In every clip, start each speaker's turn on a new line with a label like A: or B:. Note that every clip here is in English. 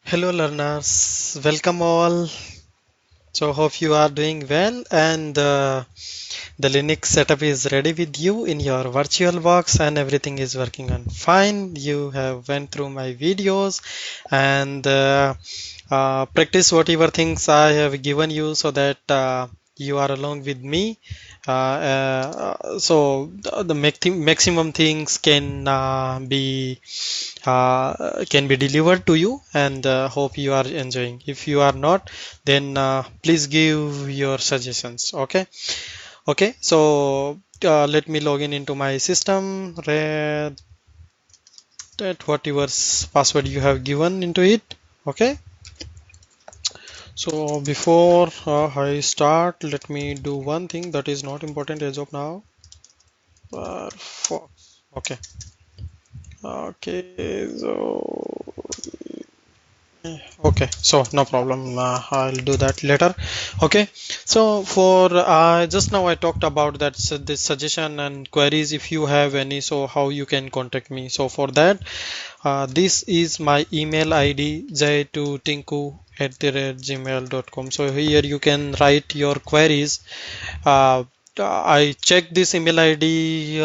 A: Hello learners, welcome all. So hope you are doing well and the Linux setup is ready with you in your virtual box and everything is working on fine. You have went through my videos and practice whatever things I have given you so that you are along with me. So the maximum things can be delivered to you and hope you are enjoying. If you are not, then please give your suggestions. Okay, so let me log in into my system. Read that whatever password you have given into it. Okay, so before I start, let me do one thing that is not important as of now. Firefox. Okay, so okay, so no problem. I'll do that later. Okay, so for just now I talked about that this suggestion and queries. If you have any, so how you can contact me. So for that, this is my email ID j2tinku@gmail.com. So here you can write your queries. uh, I check this email ID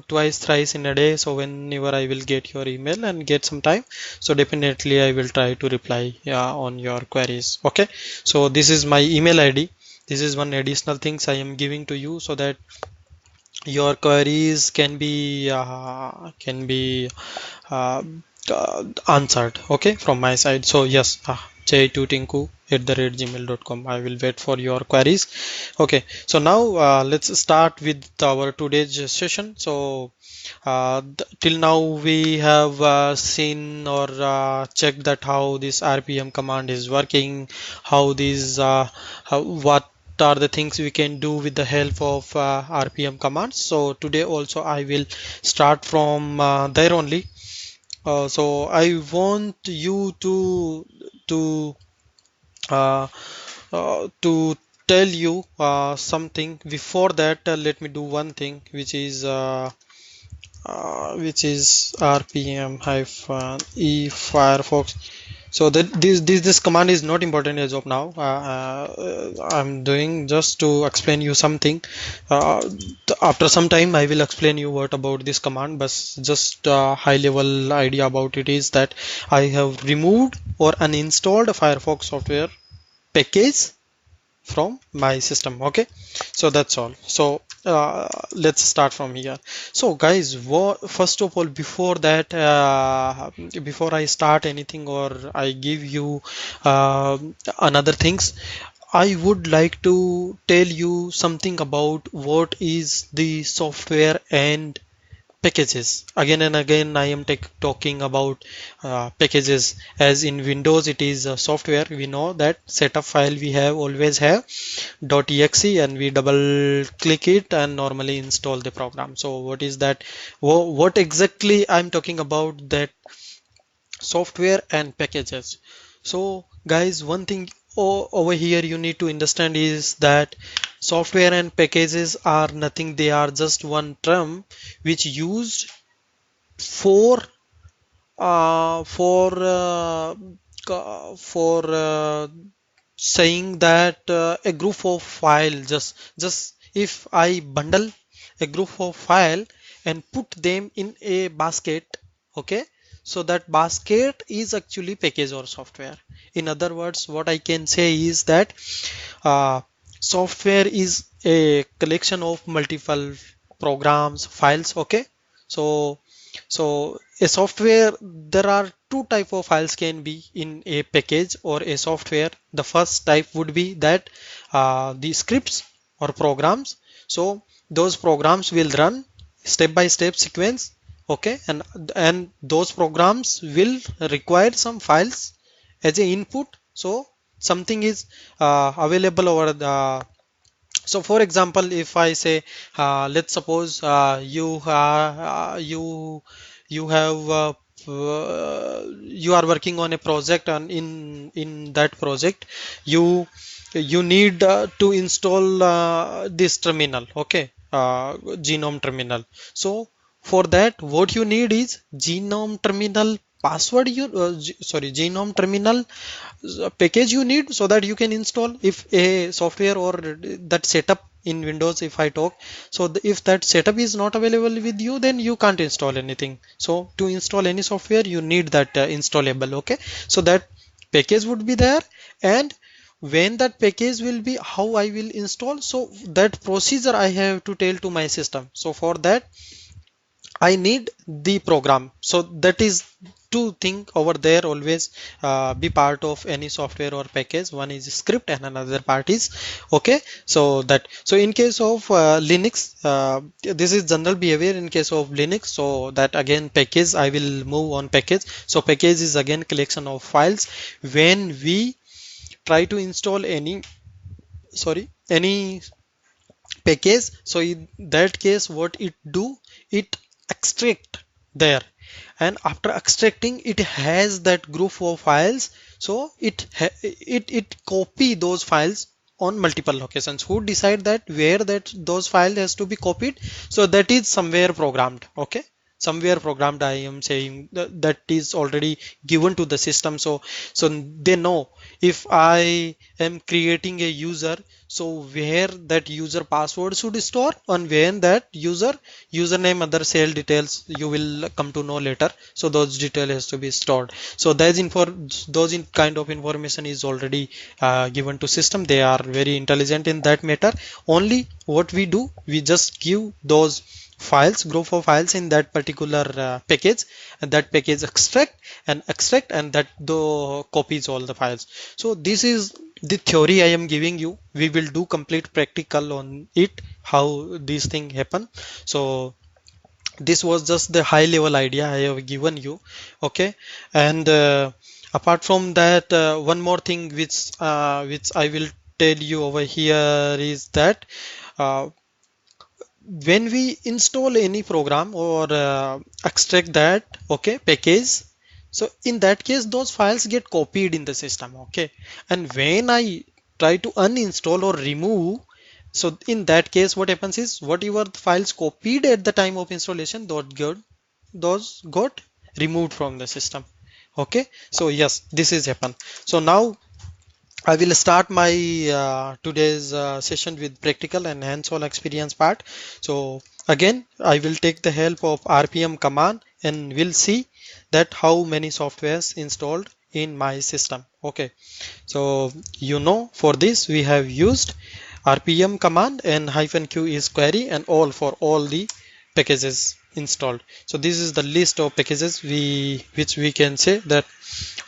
A: twice, thrice in a day. So whenever I will get your email and get some time, so definitely I will try to reply on your queries. Okay. So this is my email ID. This is one additional things I am giving to you so that your queries can be uh, answered, okay, from my side. So yes, j2tinku@gmail.com. I will wait for your queries. Okay, so now let's start with our today's session. So till now we have seen or checked that how this rpm command is working, how these what are the things we can do with the help of rpm commands. So today also I will start from there only. So I want you to uh, to tell you something. Before that, let me do one thing, which is rpm hyphen e Firefox. So that this command is not important as of now. I'm doing just to explain you something. After some time, I will explain you what about this command. But just high level idea about it is that I have removed or uninstalled a Firefox software package from my system. Okay, so that's all. So let's start from here. So guys, first of all, before that, before I start anything or I give you another things, I would like to tell you something about what is the software and packages. Again and again I am talking about packages. As in windows it is software. We know that setup file we have always have .exe and we double click it and normally install the program. So what is that? What exactly I'm talking about, that software and packages. So guys, one thing over here you need to understand is that software and packages are nothing. They are just one term which used for for saying that a group of file, just if I bundle a group of file and put them in a basket, okay, so that basket is actually package or software. In other words, what I can say is that uh, software is a collection of multiple programs, files. Okay, so a software, there are two type of files can be in a package or a software. The first type would be that the scripts or programs. So those programs will run step by step sequence. Okay, and those programs will require some files as a input. So something is available over the. So for example, if I say let's suppose you have you are working on a project, and in that project you need to install this terminal. Okay, genome terminal. So for that what you need is genome terminal password you genome terminal package you need so that you can install if a software or that setup in Windows. If I talk, so if that setup is not available with you, then you can't install anything. So to install any software you need that installable. Okay, so that package would be there, and when that package will be, how I will install, so that procedure I have to tell to my system. So for that I need the program. So that is two thing over there always be part of any software or package. One is script and another part is okay. So that, so in case of Linux, this is general behavior in case of Linux. So that again package, I will move on package. So package is again collection of files. When we try to install any package, so in that case what it do, it extract there, and after extracting it has that group of files. So it copy those files on multiple locations. Who decide that where that those files has to be copied? So that is somewhere programmed. Okay, somewhere programmed, I am saying that is already given to the system. So they know if I am creating a user, so where that user password should store, and when that username, other cell details you will come to know later. So those detail has to be stored. So those kind of information is already given to system. They are very intelligent in that matter. Only what we do, we just give those files, group of files in that particular package, and that package extract and that the copies all the files. So this is the theory I am giving you. We will do complete practical on it, how these things happen. So this was just the high level idea I have given you. Okay, and apart from that, one more thing which I will tell you over here is that uh, when we install any program or extract that okay package, so in that case those files get copied in the system. Okay, and when I try to uninstall or remove, so in that case what happens is whatever files copied at the time of installation, those got removed from the system. Okay, so yes, this is happen. So now I will start my today's session with practical and hands-on experience part. So again, I will take the help of RPM command and we'll see that how many softwares installed in my system. Okay, so for this we have used RPM command and -q is query and all for all the packages installed. So this is the list of packages which we can say that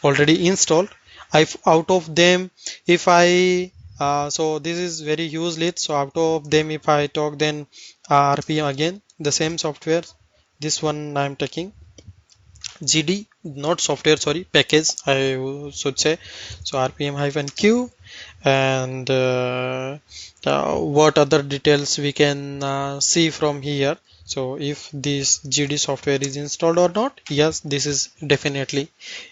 A: already installed. Out of them, if I so this is very huge list. So out of them, if I talk, then RPM again the same software. This one I'm taking GD, not software, sorry, package I should say. So RPM-Q, and what other details we can see from here. So if this GD software is installed or not, yes, this is definitely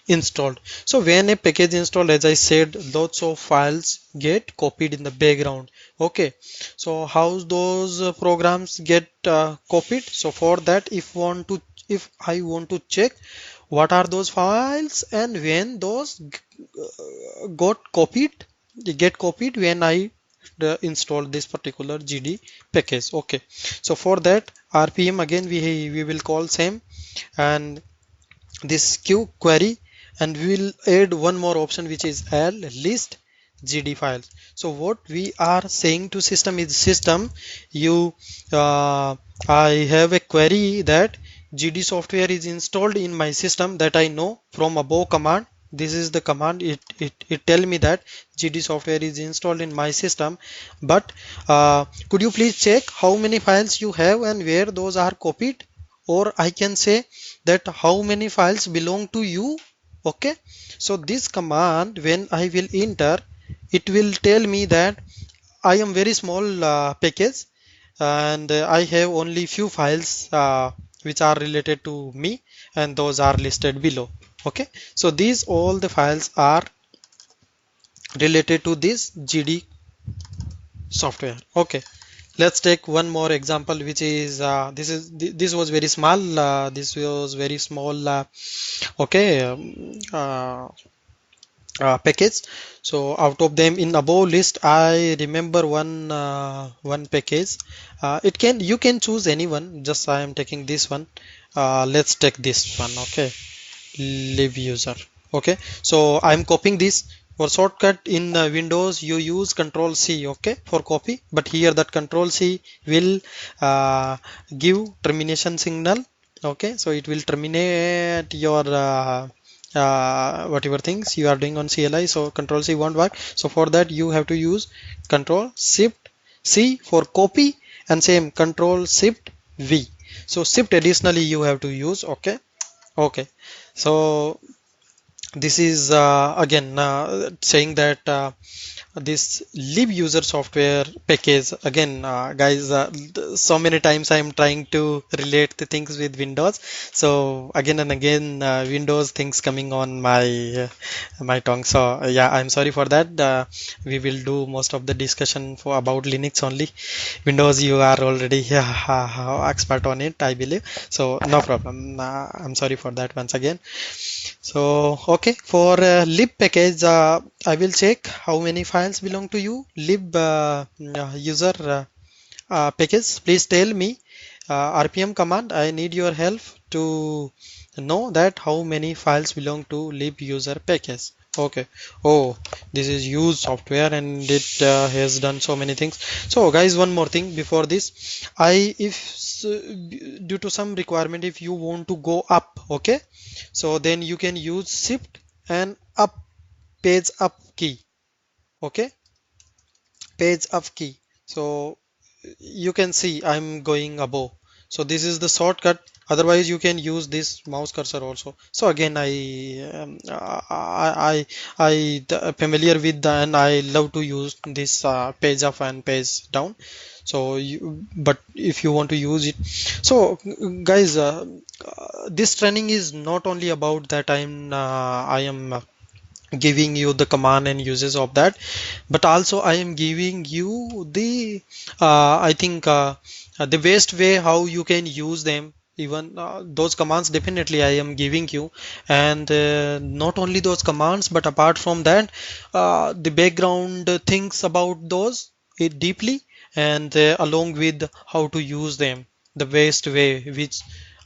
A: installed. So when a package installed, as I said, lots of files get copied in the background. Okay, so how those programs get copied? So for that, if I want to check what are those files and when those get copied when I install this particular GD package. Okay, so for that RPM again we will call same, and this Q query, and we will add one more option which is add list GD files. So what we are saying to system is, system, you I have a query that GD software is installed in my system, that I know from above command. This is the command, it tell me that GD software is installed in my system, but could you please check how many files you have and where those are copied, or I can say that how many files belong to you. Okay, so this command when I will enter, it will tell me that I am very small package, and I have only few files which are related to me, and those are listed below. Okay, so these all the files are related to this GD software. Okay, let's take one more example, which is this was very small. This was very small. Okay. Package. So out of them in above list, I remember one package. It can you can choose anyone. Just I am taking this one. Let's take this one. Okay, live user. Okay, so I'm copying this. For shortcut in Windows, you use Control C, okay, for copy. But here that Control C will give termination signal. Okay, so it will terminate your whatever things you are doing on CLI. So Control C won't work. So for that you have to use Control Shift C for copy, and same Control Shift V. So Shift additionally you have to use. Okay. Okay, so this is again saying that this live user software package again, guys, so many times I am trying to relate the things with Windows, so again and again Windows things coming on my tongue. So yeah, I'm sorry for that. We will do most of the discussion for about Linux only. Windows you are already expert on it, I believe, so no problem. I'm sorry for that once again. So, okay, for lib package, I will check how many files belong to you. Lib user package, please tell me RPM command. I need your help to know that how many files belong to lib user package. Okay. Oh, this is used software and it has done so many things. So, guys, one more thing before this, if due to some requirement, if you want to go up, okay, so then you can use shift and up, page up key. Okay, page up key. So you can see I'm going above. So this is the shortcut. Otherwise you can use this mouse cursor also. So again I familiar with the, and I love to use this page up and page down. So but if you want to use it, so guys, this training is not only about that I am giving you the command and uses of that, but also I am giving you the I think the best way how you can use them. Even those commands definitely I am giving you, and not only those commands, but apart from that, the background things about those it deeply, and along with how to use them the best way, which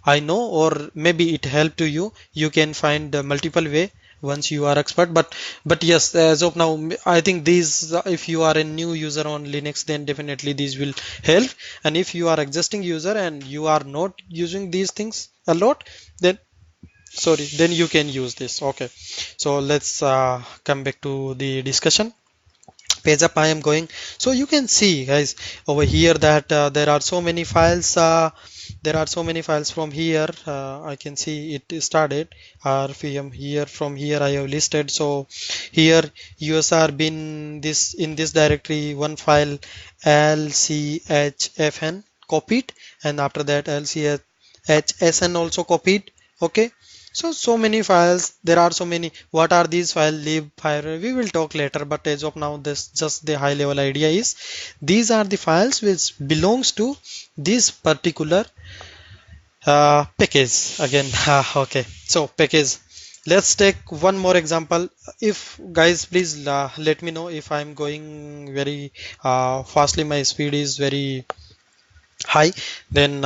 A: I know, or maybe it helped to you. You can find multiple way once you are expert, but yes, as of now I think these if you are a new user on Linux, then definitely these will help. And if you are existing user and you are not using these things a lot, then sorry, then you can use this. Okay, so let's come back to the discussion. Page up I am going. So you can see, guys, over here that there are so many files. There are so many files from here. I can see it started RPM here. From here I have listed. So here USR bin this in this directory one file LCHFN copied, and after that LCHSN also copied. Okay, so many files, there are so many. What are these files? Lib fire, we will talk later, but as of now this just the high level idea is these are the files which belongs to this particular package again. Okay, so package, let's take one more example. If guys please let me know if I'm going very fastly, my speed is very high, then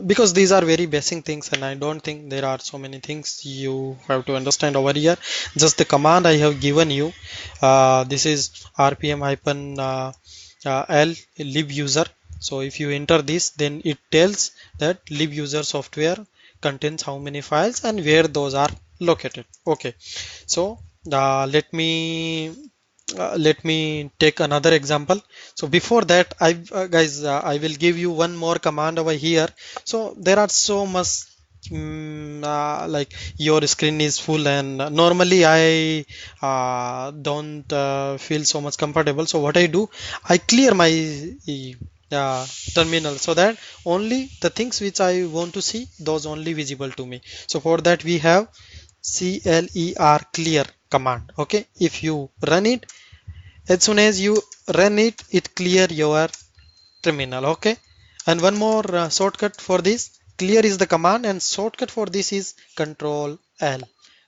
A: because these are very basic things and I don't think there are so many things you have to understand over here. Just the command I have given you, this is rpm hyphen l lib user. So if you enter this, then it tells that lib user software contains how many files and where those are located. Okay, so let me take another example. So before that, guys, I will give you one more command over here. So there are so much like your screen is full, and normally I don't feel so much comfortable. So what I do, I clear my terminal so that only the things which I want to see, those only visible to me. So for that we have clear command. Okay, if you run it, as soon as you run it, it clear your terminal. Okay, and one more shortcut for this, clear is the command and shortcut for this is control L.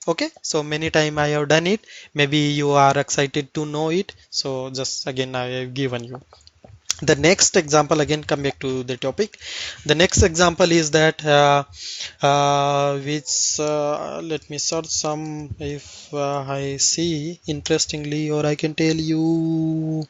A: Okay, so many time I have done it, maybe you are excited to know it, so just again I have given you the next example. Again, come back to the topic. The next example is that which let me search some, if I see interestingly, or I can tell you.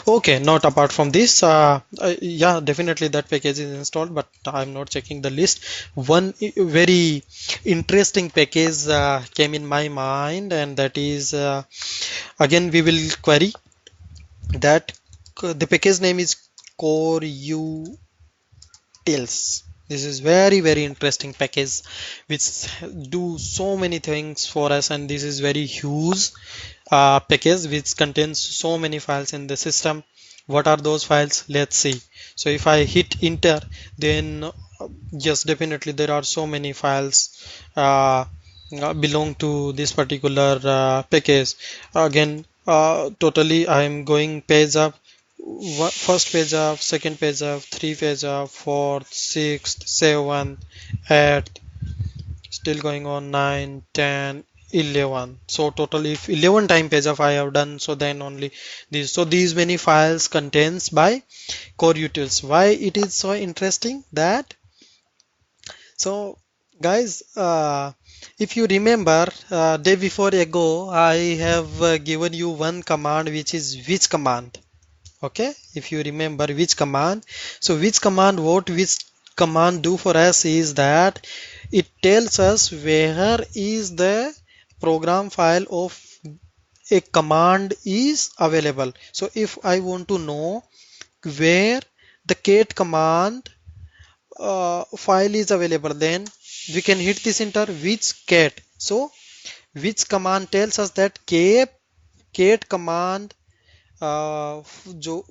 A: Okay, not apart from this. Yeah, definitely that package is installed, but I'm not checking the list. One very interesting package came in my mind, and that is again we will query that. The package name is core utils. This is very interesting package which do so many things for us, and this is very huge package which contains so many files in the system. What are those files? Let's see. So if I hit enter, then yes, definitely there are so many files belong to this particular package. Again, totally I am going page up. First page up, second page up, three page up, fourth, sixth, seventh, eighth, still going on 9, 10, 11. So total if 11 time page up I have done, so then only these. So these many files contains by core utils. Why it is so interesting that, so guys, if you remember day before ago I have given you one command which is which command. Okay, if you remember which command, so which command, what which command do for us is that it tells us where is the program file of a command is available. So if I want to know where the cat command file is available, then we can hit this enter which cat. So which command tells us that cat command जो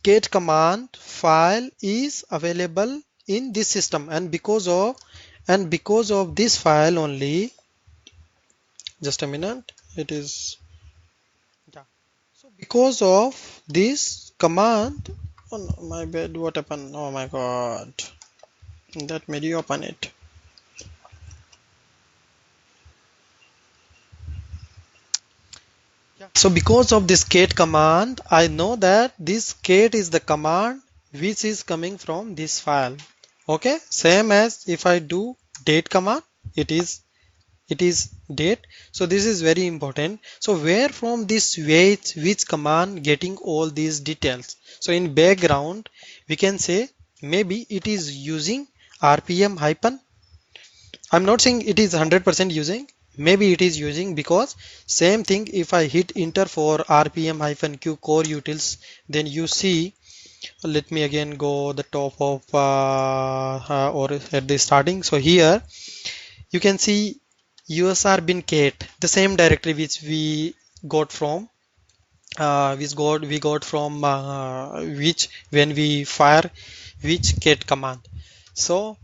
A: cat command file is available in this system, and because of this file only, just a minute, it is, yeah. So because of this command, oh no, my bad, what happened? Oh my god, that made you open it. So because of this cat command, I know that this cat is the command which is coming from this file. Okay, same as if I do date command, it is date. So this is very important. So where from this which command getting all these details? So in background we can say maybe it is using rpm hyphen. I'm not saying it is 100% using, maybe it is using, because same thing if I hit enter for rpm hyphen q core utils, then you see, let me again go the top of or at the starting. So here you can see usr bin cat, the same directory which we got from we got from which when we fire which cat command. So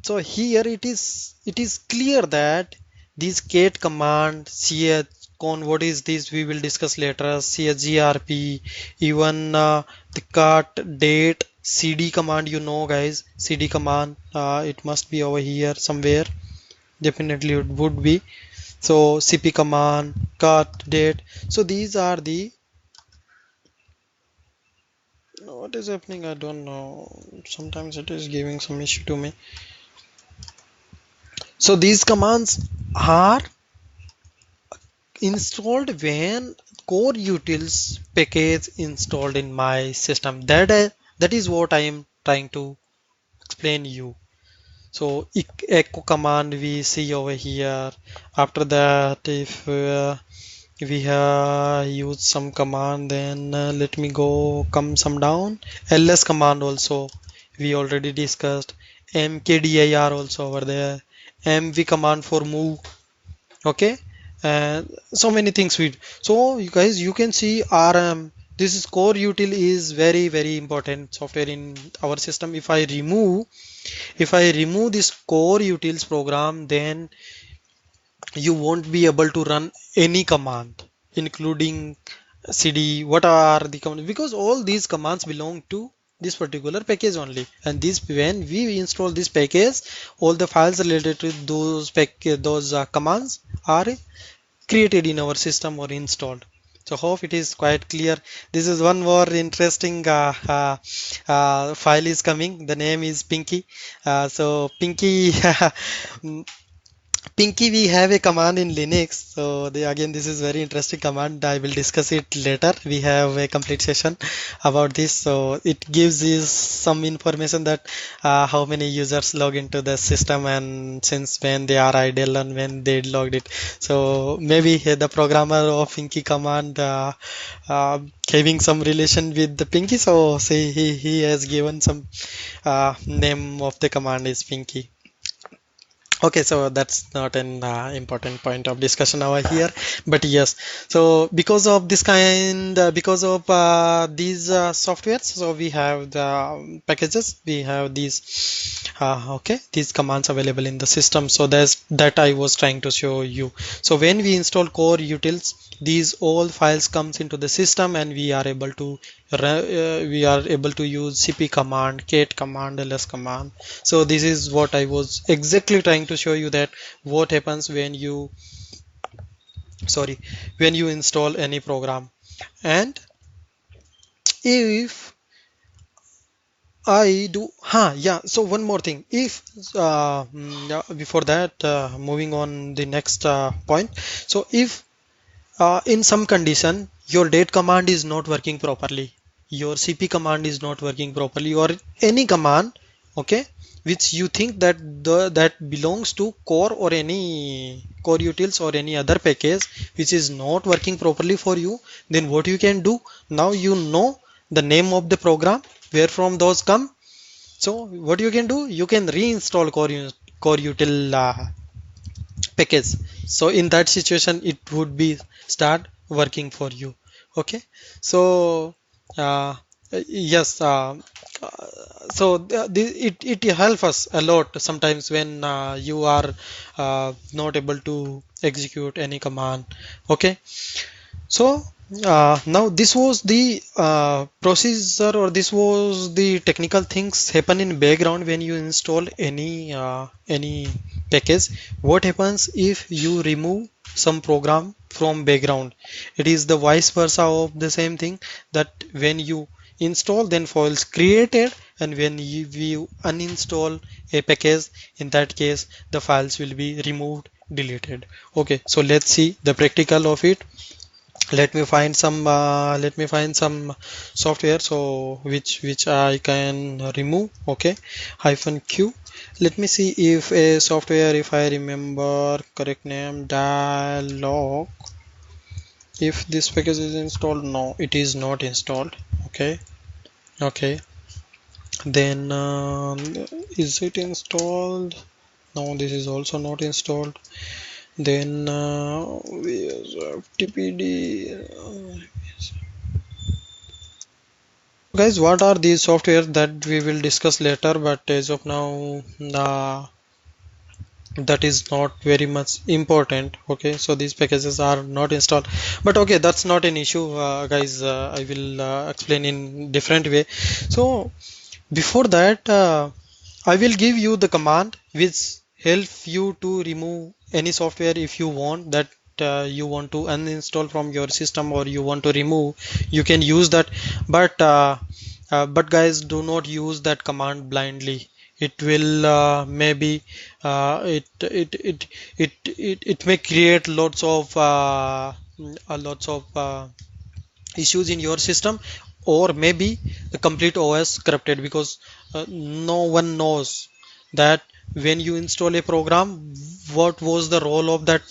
A: so here it is clear that this cat command, chcon, what is this we will discuss later, chgrp, even the cut date cd command, you know guys, cd command, it must be over here somewhere, definitely it would be. So cp command, cut date, so these are the, what is happening, I don't know, sometimes it is giving some issue to me. So these commands are installed when core utils package installed in my system. That is what I am trying to explain you. So echo command we see over here. After that, if we have used some command, then let me go come some down. ls command also we already discussed. mkdir also over there. mv command for move. Okay, and so many things we, so you guys, you can see rm, this is core util is very important software in our system. If I remove this core utils program, then you won't be able to run any command including cd. What are the commands? Because all these commands belong to this particular package only. And this, when we install this package, all the files related to those commands are created in our system or installed. So hope it is quite clear. This is one more interesting file is coming. The name is Pinky. So Pinky Pinky, we have a command in Linux. So again, this is very interesting command. I will discuss it later. We have a complete session about this. So it gives us some information that how many users log into the system and since when they are idle and when they logged it. So maybe the programmer of Pinky command having some relation with the Pinky. So say he has given some name of the command is Pinky. Okay, so that's not an important point of discussion over here, but yes. So because of this kind, because of these softwares, so we have the packages, we have these, okay, these commands available in the system. So that's that I was trying to show you. So when we install core utils, these all files comes into the system, and we are able to use cp command, cat command, ls command. So this is what I was exactly trying to show you, that what happens when you install any program. And if I do, yeah. So one more thing. If yeah, before that, moving on the next point. So if in some condition your date command is not working properly, your cp command is not working properly, or any command, okay, which you think that that belongs to core or any core utils or any other package which is not working properly for you, then what you can do, now you know the name of the program where from those come. So what you can do, you can reinstall core util package. So in that situation it would be start working for you. Okay, so uh, yes, so it helps us a lot sometimes when you are not able to execute any command. Okay, so now this was the procedure, or this was the technical things happen in background when you install any package. What happens if you remove some program from background? It is the vice versa of the same thing, that when you install, then files created, and when you uninstall a package, in that case the files will be removed, deleted. Okay, so let's see the practical of it. Let me find some software, so which I can remove. Okay, -q. Let me see if a software, if I remember correct name, dialog. If this package is installed, no, it is not installed. Okay, okay, then is it installed? No, this is also not installed. Then we have TPD. Guys, what are these software that we will discuss later, but as of now that is not very much important. Okay, so these packages are not installed, but okay, that's not an issue, guys. I will explain in different way. So before that, I will give you the command which help you to remove any software if you want that, you want to uninstall from your system, or you want to remove, you can use that. But guys, do not use that command blindly. It will maybe it may create lots of issues in your system, or maybe the complete OS corrupted, because no one knows that when you install a program, what was the role of that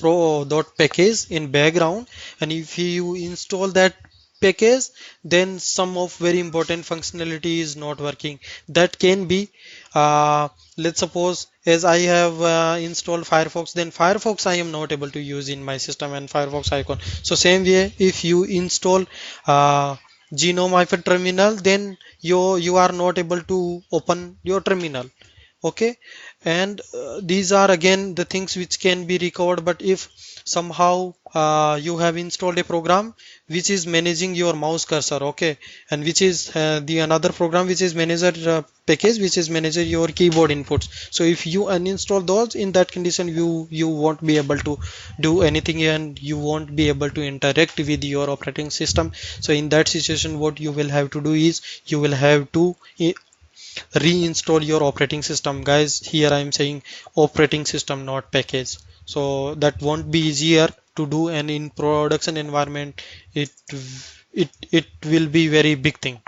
A: package in background, and if you install that package, then some of very important functionality is not working. That can be, let's suppose, as I have installed Firefox, then Firefox I am not able to use in my system, and Firefox icon. So same way, if you install genome hyphen terminal, then you are not able to open your terminal. Okay, and these are again the things which can be recovered. But if somehow you have installed a program which is managing your mouse cursor, okay, and which is the another program which is manager package which is manager your keyboard inputs. So if you uninstall those, in that condition you won't be able to do anything and you won't be able to interact with your operating system. So in that situation, what you will have to do is you will have to reinstall your operating system. Guys, here I am saying operating system, not package, so that won't be easier to do, and in production environment it it will be very big thing,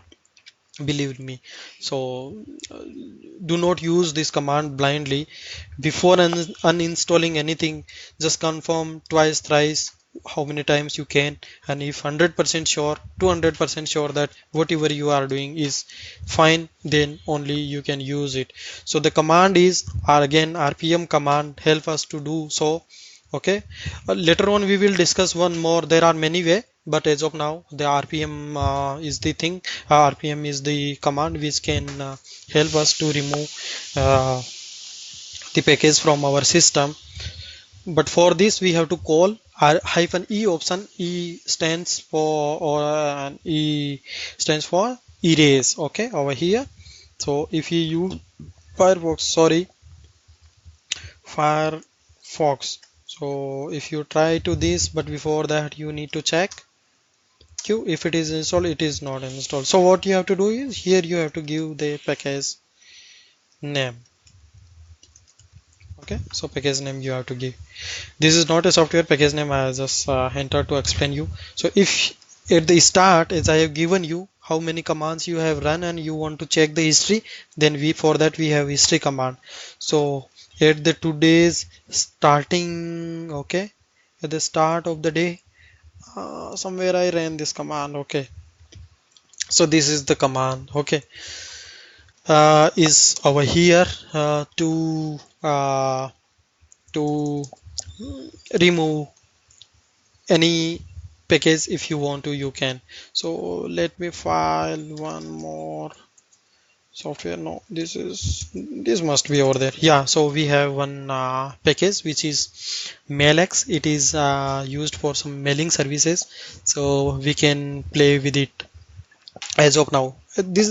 A: believe me. So uh, do not use this command blindly. Before uninstalling anything, just confirm twice thrice how many times you can, and if 100% sure, 200% sure that whatever you are doing is fine, then only you can use it. So the command is again rpm command, help us to do so. Okay, later on we will discuss one more. There are many way, but as of now the rpm is the thing. Rpm is the command which can help us to remove uh, the package from our system. But for this we have to call hyphen e option. E stands for, or e stands for erase, okay, over here. So if you use firefox, sorry, Firefox. So if you try to this, but before that you need to check Q if it is installed. It is not installed. So what you have to do is here you have to give the package name. Okay, so package name you have to give. This is not a software package name. I just entered to explain you. So if at the start, as I have given you how many commands you have run and you want to check the history, then we for that we have history command. So at the today's starting, okay, at the start of the day, somewhere I ran this command, okay. So this is the command, okay, is over here to remove any package. If you want to, you can. So let me file one more software. No, this must be over there. Yeah, so we have one package which is mailx. It is used for some mailing services, so we can play with it as of now. This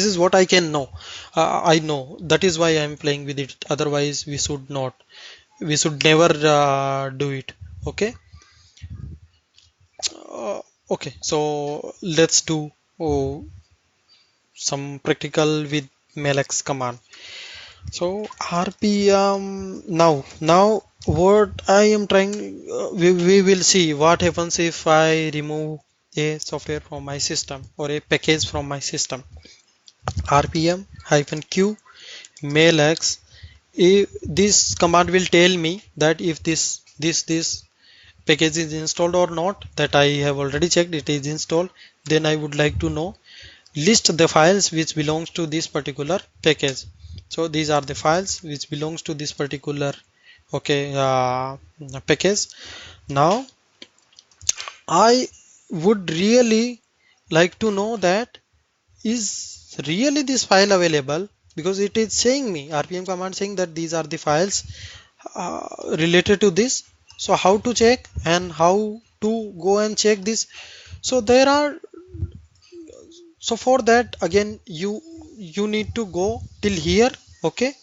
A: is what I can know. I know, that is why I am playing with it. Otherwise we should not, we should never do it. Okay. uh, okay, so let's do oh, some practical with mailx command. So rpm, now what I am trying, we will see what happens if I remove a software from my system or a package from my system. rpm hyphen q mailx. This command will tell me that if this package is installed or not. That I have already checked, it is installed. Then I would like to know, list the files which belongs to this particular package. So these are the files which belongs to this particular, okay, package. Now I would really like to know that is really this file available, because it is saying me rpm command saying that these are the files related to this. So how to check and how to go and check this? So there are, so for that again you need to go till here, okay,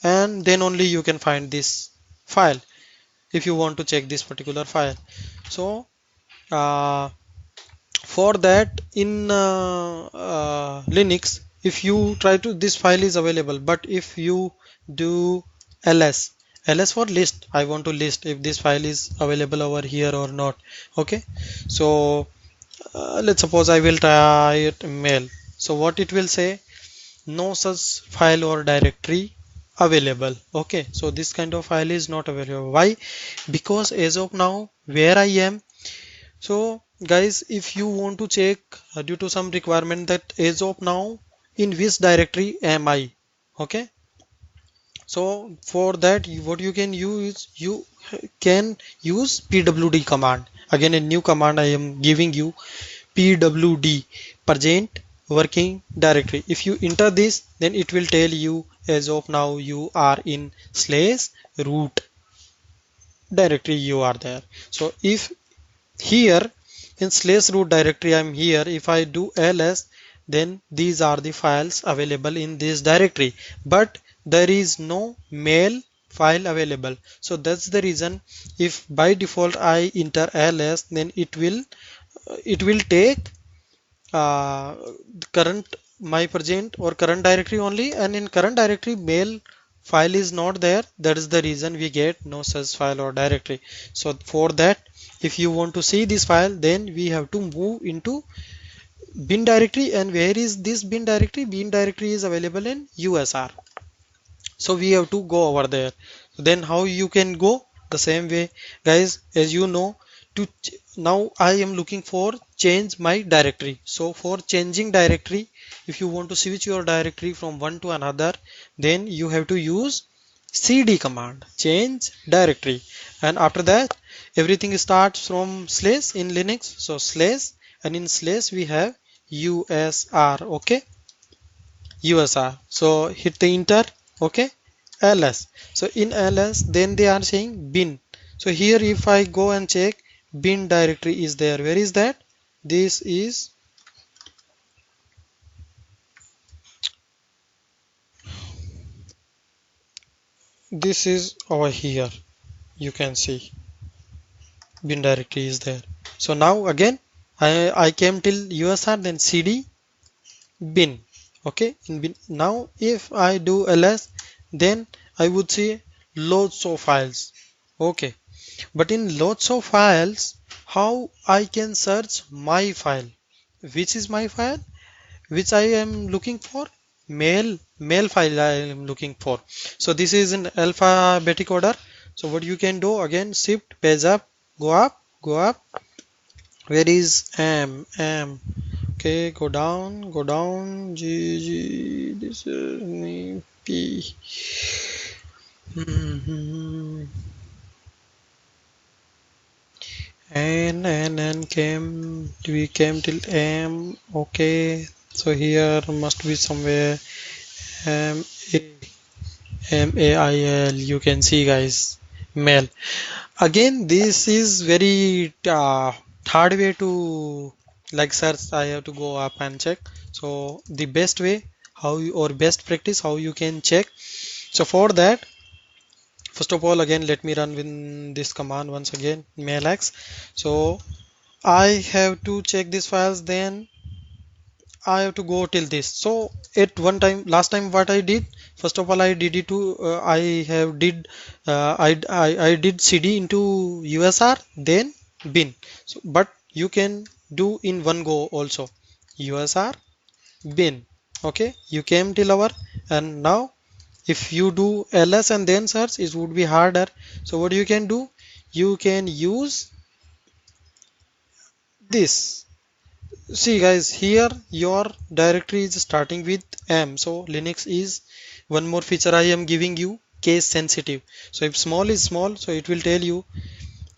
A: and then only you can find this file if you want to check this particular file. So uh, for that in linux, if you try to, this file is available, but if you do ls for list, I want to list if this file is available over here or not. Okay, so let's suppose I will try it mail. So what it will say, no such file or directory available. Okay, so this kind of file is not available. Why? Because as of now where I am, so guys, if you want to check due to some requirement that as of now in which directory am I, okay, so for that what you can use, you can use pwd command. Again a new command I am giving you, pwd, present working directory. If you enter this, then it will tell you as of now you are in slash root directory, you are there. So if here in slash root directory I'm here. If I do ls, then these are the files available in this directory, but there is no mail file available. So that's the reason, if by default I enter ls, then it will take current my present or current directory only, and in current directory mail file is not there. That is the reason we get no such file or directory. So for that, if you want to see this file, then we have to move into bin directory. And where is this bin directory? Bin directory is available in usr, so we have to go over there. Then how you can go? The same way, guys, as you know, now I am looking for change my directory. So for changing directory, if you want to switch your directory from one to another, then you have to use cd command, change directory. And after that, everything starts from slash in linux. So slash, and in slash we have usr. Okay, USR. So hit the enter. Okay, ls. So in ls, then they are saying bin. So here if I go and check, bin directory is there. Where is that? This is over here. You can see bin directory is there. So now again I came till USR, then cd bin. Okay, in bin. Now if I do ls, then I would see loads of files. Okay, but in lots of files, how I can search my file? Which is my file? Which I am looking for? Mail file I am looking for. So this is in alphabetic order. So what you can do, again, shift page up, go up, go up. Where is M? Okay, go down. G. This is me. P. Mhm. And we came till M. Okay, so here must be somewhere M A I L. You can see, guys, mail. Again, this is very hard way to like search. I have to go up and check. So the best way, how you, or best practice, how you can check. So for that, first of all, again, let me run with this command once again, mailx. So I have to check these files, then I have to go till this. So at one time, last time, what I did, first of all, I did it to I have did I did cd into usr, then bin. So but you can do in one go also, usr bin. Okay, you came till our, and now if you do ls and then search, it would be harder. So what you can do, you can use this. See, guys, here your directory is starting with M. So Linux is one more feature I am giving you, case sensitive. So if small is small, so it will tell you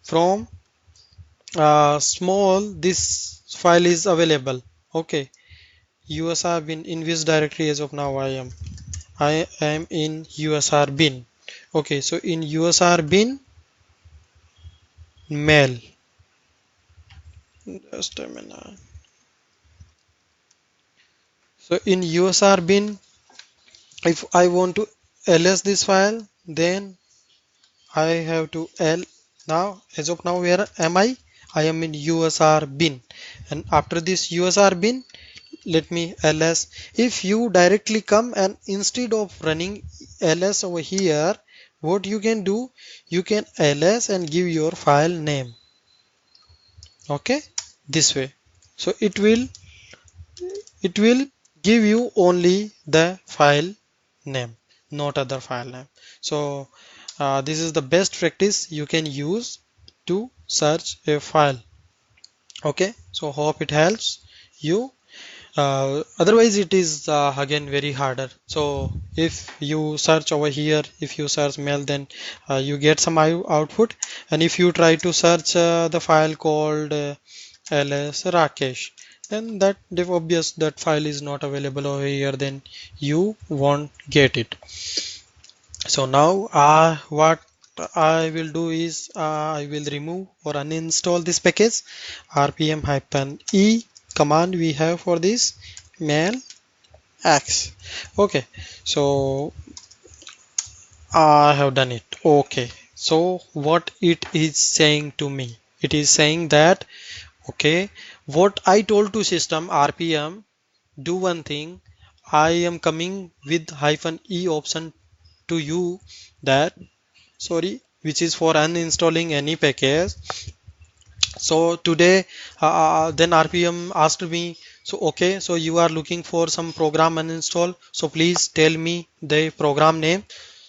A: from small this file is available. Okay, USR bin, in which directory as of now I am in USR bin. Okay, so in USR bin mail. Just a minute. So in USR bin, if I want to ls this file, then I have to L. Now, as of now, where am I? I am in USR bin. And after this USR bin, let me ls. If you directly come and instead of running ls over here, what you can do, you can ls and give your file name. Okay, this way. So it will give you only the file name, not other file name. So this is the best practice you can use to search a file. Okay, so hope it helps you. Otherwise it is again very harder. So if you search over here, if you search mail, then you get some output. And if you try to search the file called ls rakesh, then that obvious that file is not available over here, then you won't get it. So now what I will do is I will remove or uninstall this package rpm-e command we have for this mail x. Okay, so I have done it. Okay, so what it is saying to me, it is saying that okay, what I told to system rpm do one thing, I am coming with -e option to you, that sorry, which is for uninstalling any package. So today then rpm asked me, so okay, so you are looking for some program uninstall, so please tell me the program name.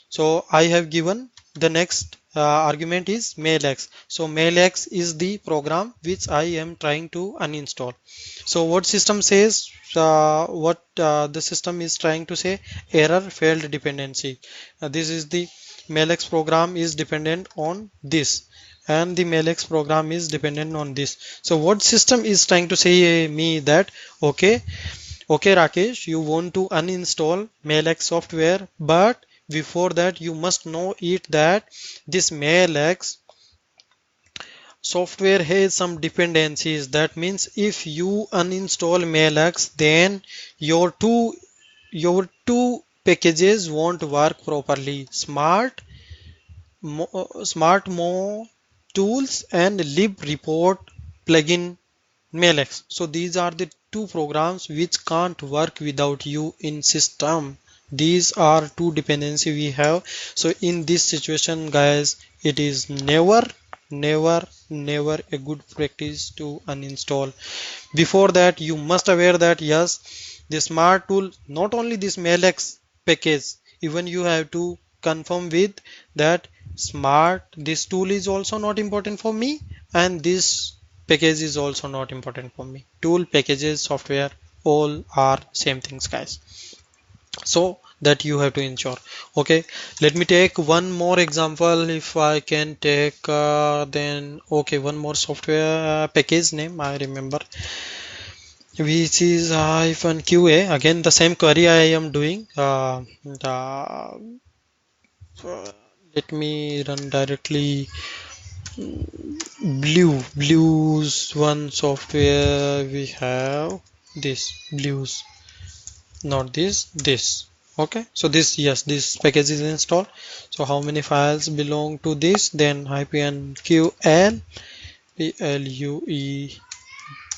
A: So I have given the next argument is mailx. So mailx is the program which I am trying to uninstall. So what system says, what the system is trying to say, error failed dependency. This is the mailx program is dependent on this, and the mailx program is dependent on this. So what system is trying to say me that okay, okay Rakesh, you want to uninstall mailx software, but before that you must know it that this mailx software has some dependencies. That means if you uninstall mailx, then your two packages won't work properly. Smart Mo tools and lib report plugin mailx. So these are the two programs which can't work without you in system. These are two dependency we have. So in this situation guys, it is never a good practice to uninstall. Before that you must aware that yes, the smart tool, not only this mailx package, even you have to confirm with that smart, this tool is also not important for me, and this package is also not important for me. Tool, packages, software, all are same things guys. So that you have to ensure. Okay, let me take one more example. If I can take then okay, one more software package name I remember, which is -qa. Again the same query I am doing. Let me run directly blues one software we have, this blues, not this. Okay, so this, yes, this package is installed. So how many files belong to this, then -q plue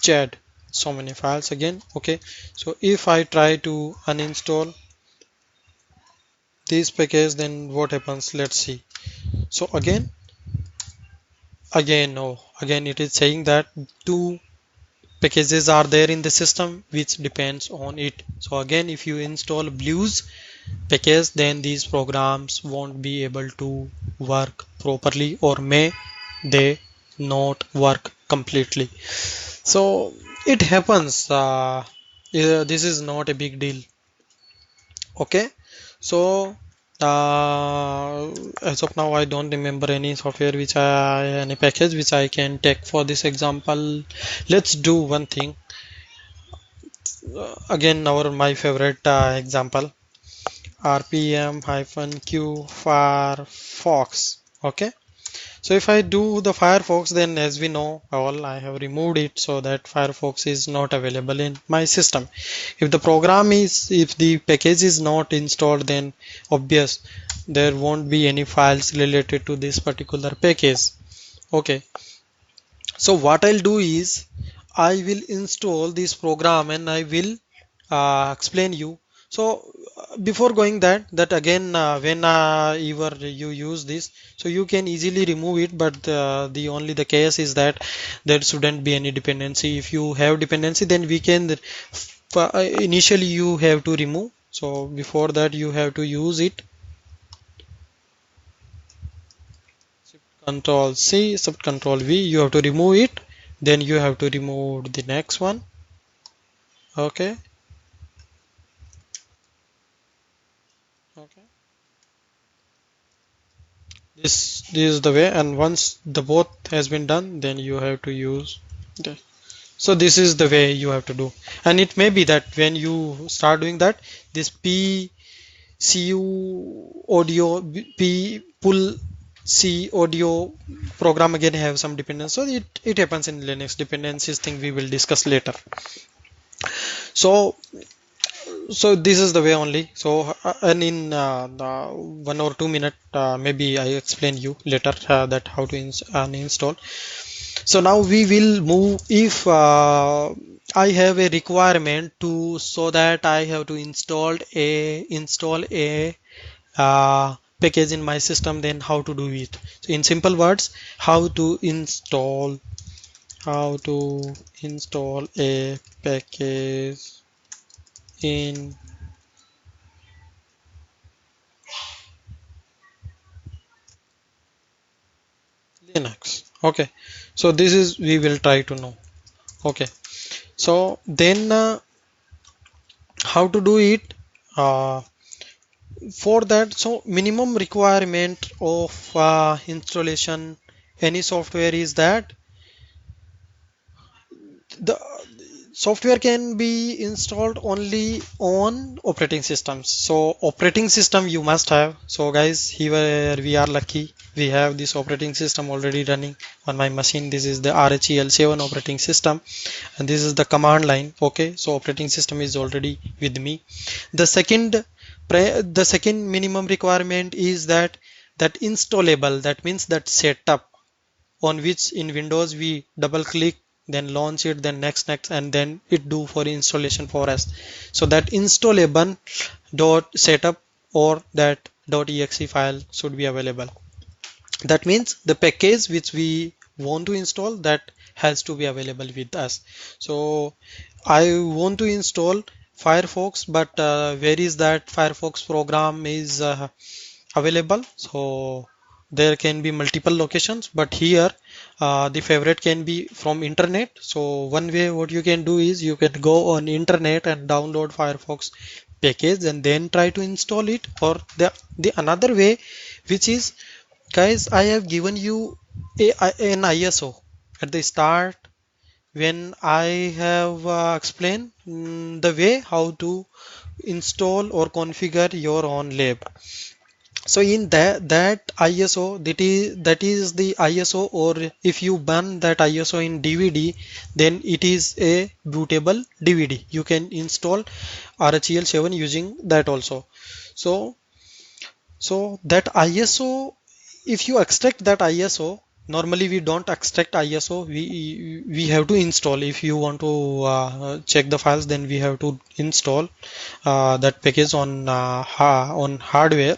A: chat, so many files again. Okay, so if I try to uninstall this package, then what happens, let's see. So again no, again it is saying that two packages are there in the system which depends on it. So again if you install blues package, then these programs won't be able to work properly, or may they not work completely. So it happens, this is not a big deal. Okay, so as of now I don't remember any software which any package which I can take for this example. Let's do one thing. Again our my favorite example, rpm-q Firefox. Okay, so if I do the Firefox, then as we know all, I have removed it so that Firefox is not available in my system. If the program is, if the package is not installed, then obvious there won't be any files related to this particular package. Okay, so what I'll do is I will install this program and I will explain you. So before going that again when ever you use this, so you can easily remove it, but the only the case is that there shouldn't be any dependency. If you have dependency, then we can initially you have to remove. So before that you have to use it, control C, sub control V, you have to remove it, then you have to remove the next one. Okay, okay, this is the way, and once the both has been done, then you have to use this. So this is the way you have to do. And it may be that when you start doing that, this p cu audio p pull C audio program again have some dependence, so it happens in Linux. Dependencies thing we will discuss later. So this is the way only. So and in the 1 or 2 minute maybe I explain you later that how to uninstall. So now we will move. If I have a requirement to, so that I have to install a package in my system, then how to do it. So in simple words, how to install a package in Linux. Okay, so this is we will try to know. Okay, so then how to do it for that. So minimum requirement of installation any software is that the software can be installed only on operating systems. So operating system you must have. So guys, here we are lucky, we have this operating system already running on my machine. This is the RHCL7 operating system, and this is the command line. Okay, so operating system is already with me. The second minimum requirement is that installable, that means that setup, on which in Windows we double click, then launch it, then next, and then it do for installation for us. So that installable dot setup or that .exe file should be available. That means the package which we want to install, that has to be available with us. So I want to install Firefox, but where is that Firefox program is available? So there can be multiple locations, but here the favorite can be from internet. So one way what you can do is you can go on internet and download Firefox package and then try to install it. Or the another way, which is, guys, I have given you an ISO at the start when I have explained the way how to install or configure your own lab. So in that ISO, that is the ISO, or if you burn that ISO in DVD, then it is a bootable DVD. You can install RHCL7 using that also. So that ISO, if you extract that ISO, normally we don't extract ISO. We have to install. If you want to check the files, then we have to install that package on on hardware.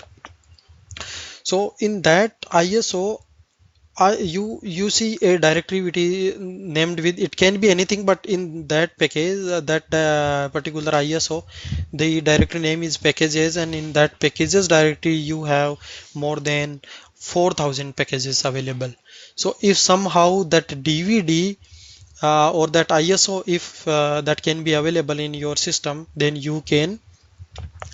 A: So in that ISO, you see a directory which is named with, it can be anything, but in that package, that particular ISO, the directory name is packages, and in that packages directory you have more than 4,000 packages available. So if somehow that DVD or that ISO, if that can be available in your system, then you can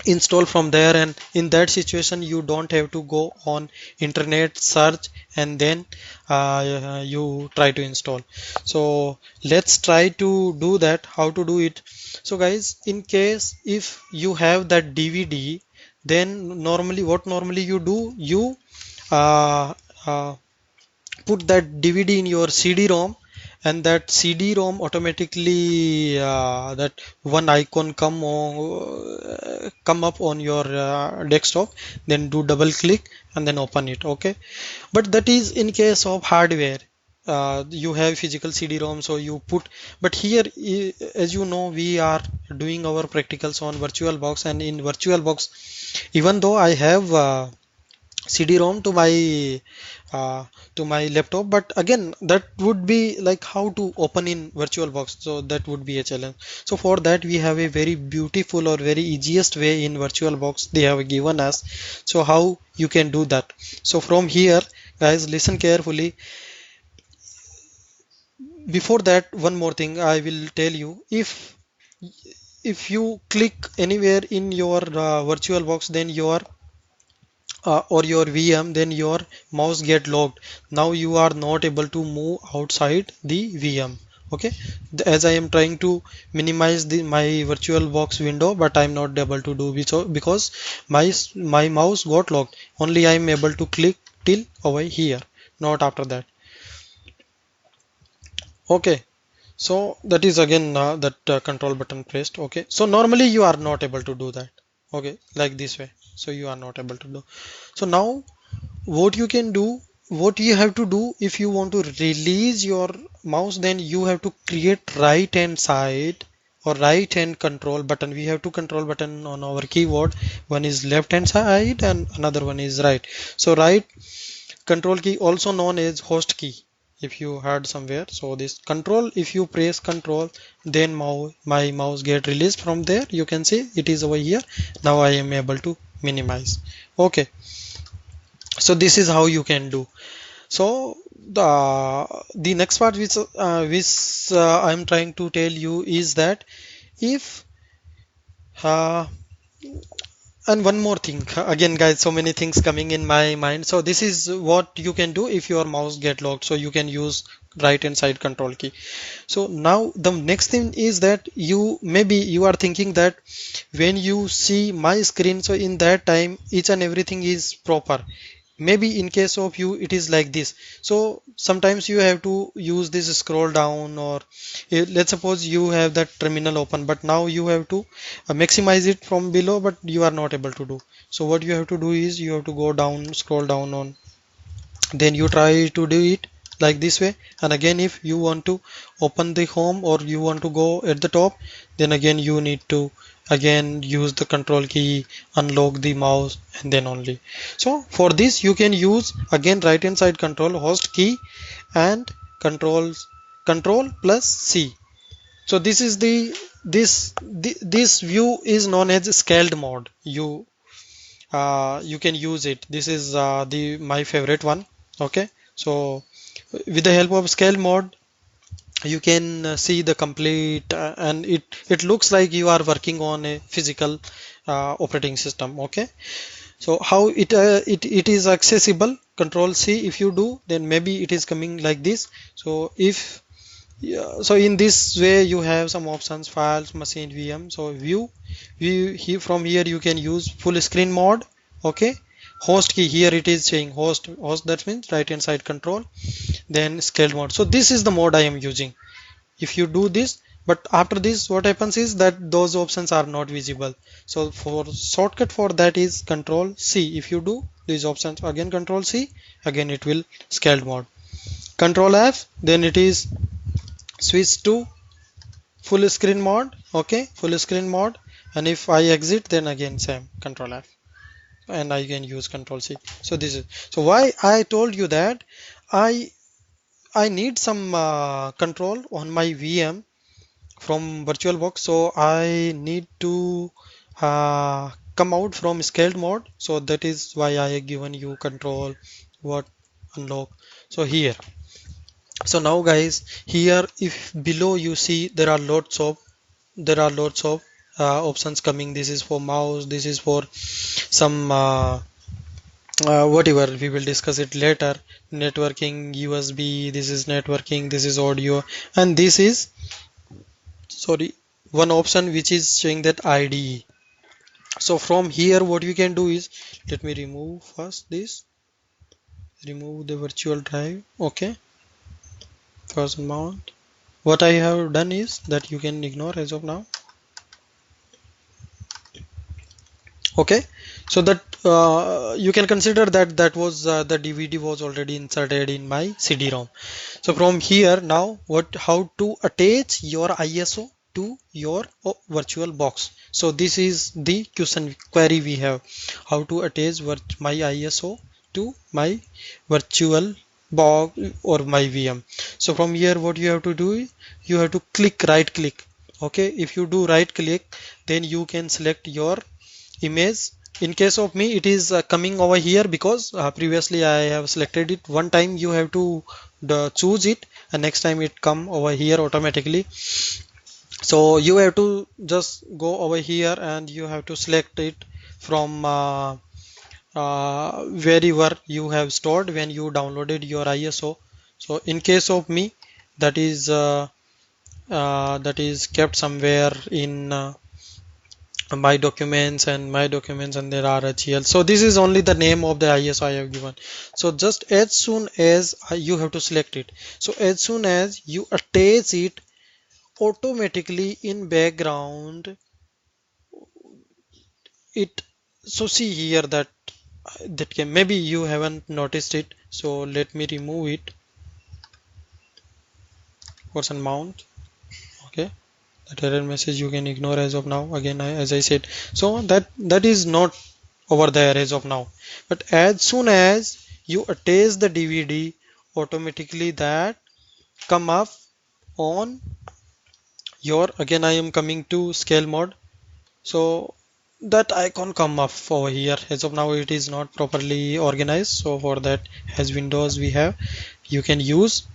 A: install from there. And in that situation you don't have to go on internet search and then you try to install. So let's try to do that, how to do it. So guys, in case if you have that DVD, then normally you do, you uh, uh, put that DVD in your CD-ROM, and that CD-ROM automatically that one icon come up on your desktop, then do double click and then open it. Okay, but that is in case of hardware. You have physical CD-ROM, so you put, but here as you know, we are doing our practicals on VirtualBox, and in VirtualBox, even though I have CD-ROM to my laptop, but again that would be like how to open in VirtualBox, so that would be a challenge. So for that we have a very beautiful or very easiest way in VirtualBox they have given us. So how you can do that? So from here, guys, listen carefully. Before that, one more thing I will tell you. If you click anywhere in your VirtualBox, then your or your VM, then your mouse get locked. Now you are not able to move outside the VM. Okay, as I am trying to minimize my VirtualBox window, but I'm not able to do so because my mouse got locked. Only I'm able to click till over here, not after that. Okay, so that is again that control button pressed. Okay, so normally you are not able to do that. Okay, like this way, so you are not able to do. So now what you can do, what you have to do, if you want to release your mouse, then you have to create right hand side or right hand control button. We have two control button on our keyboard. One is left hand side and another one is right. So right control key, also known as host key, if you heard somewhere. So this control, if you press control, then my mouse get released from there. You can see it is over here. Now I am able to minimize. Okay, so this is how you can do. So the next part which I'm trying to tell you is that if uh, and one more thing, again guys, so many things coming in my mind. So this is what you can do if your mouse get locked, so you can use right hand side control key. So now the next thing is that you, maybe you are thinking that when you see my screen, so in that time each and everything is proper. Maybe in case of you it is like this. So sometimes you have to use this scroll down, or let's suppose you have that terminal open, but now you have to maximize it from below, but you are not able to do. So what you have to do is you have to go down, scroll down on, then you try to do it like this way. And again, if you want to open the home or you want to go at the top, then again you need to again use the control key, unlock the mouse, and then only. So for this you can use again right hand side control, host key, and control plus C. So this is this view is known as scaled mode. You can use it. This is the my favorite one. Okay, so with the help of scale mode, you can see the complete and it looks like you are working on a physical operating system. Okay, so how it is accessible, control C, if you do, then maybe it is coming like this. So if yeah, so in this way you have some options: files, machine, VM. So view here, from here you can use full screen mode. Okay, host key, here it is saying host, that means right hand side control, then scale mode. So this is the mode I am using. If you do this, but after this what happens is that those options are not visible. So for shortcut for that is control C. If you do these options, again control C, again it will scaled mode. Control F, then it is switch to full screen mode. Okay, full screen mode. And if I exit, then again same, control F, and I can use control C. So this is, so why I told you that I I need some control on my VM from VirtualBox. So I need to come out from scaled mode. So that is why I have given you control what unlock. So here, so now guys, here if below you see there are lots of options coming. This is for mouse, this is for some whatever, we will discuss it later. Networking, USB, this is networking, this is audio, and this is, sorry, one option which is showing that IDE. So from here what you can do is, let me remove first this, remove the virtual drive. Okay, first mount. What I have done is that you can ignore as of now. Okay, so that you can consider that that was the DVD was already inserted in my CD-ROM. So from here now, what, how to attach your ISO to your virtual box. So this is the question query we have: how to attach my ISO to my virtual box or my VM. So from here what you have to do is you have to right click. Okay, if you do right click, then you can select your image. In case of me it is coming over here because previously I have selected it. One time you have to choose it, and next time it come over here automatically. So you have to just go over here and you have to select it from wherever you have stored when you downloaded your ISO. So in case of me, that is kept somewhere in my documents and my documents and there are RHCL. So this is only the name of the ISO I have given. So just as soon as you have to select it. So as soon as you attach it, automatically in background it, so see here that can, maybe you haven't noticed it, so let me remove it. Person mount, okay, that error message you can ignore as of now. Again, as I said, so that is not over there as of now, but as soon as you attach the DVD, automatically that come up on your, again I am coming to scale mode. So that icon come up over here. As of now it is not properly organized, so for that, as Windows we have, you can use,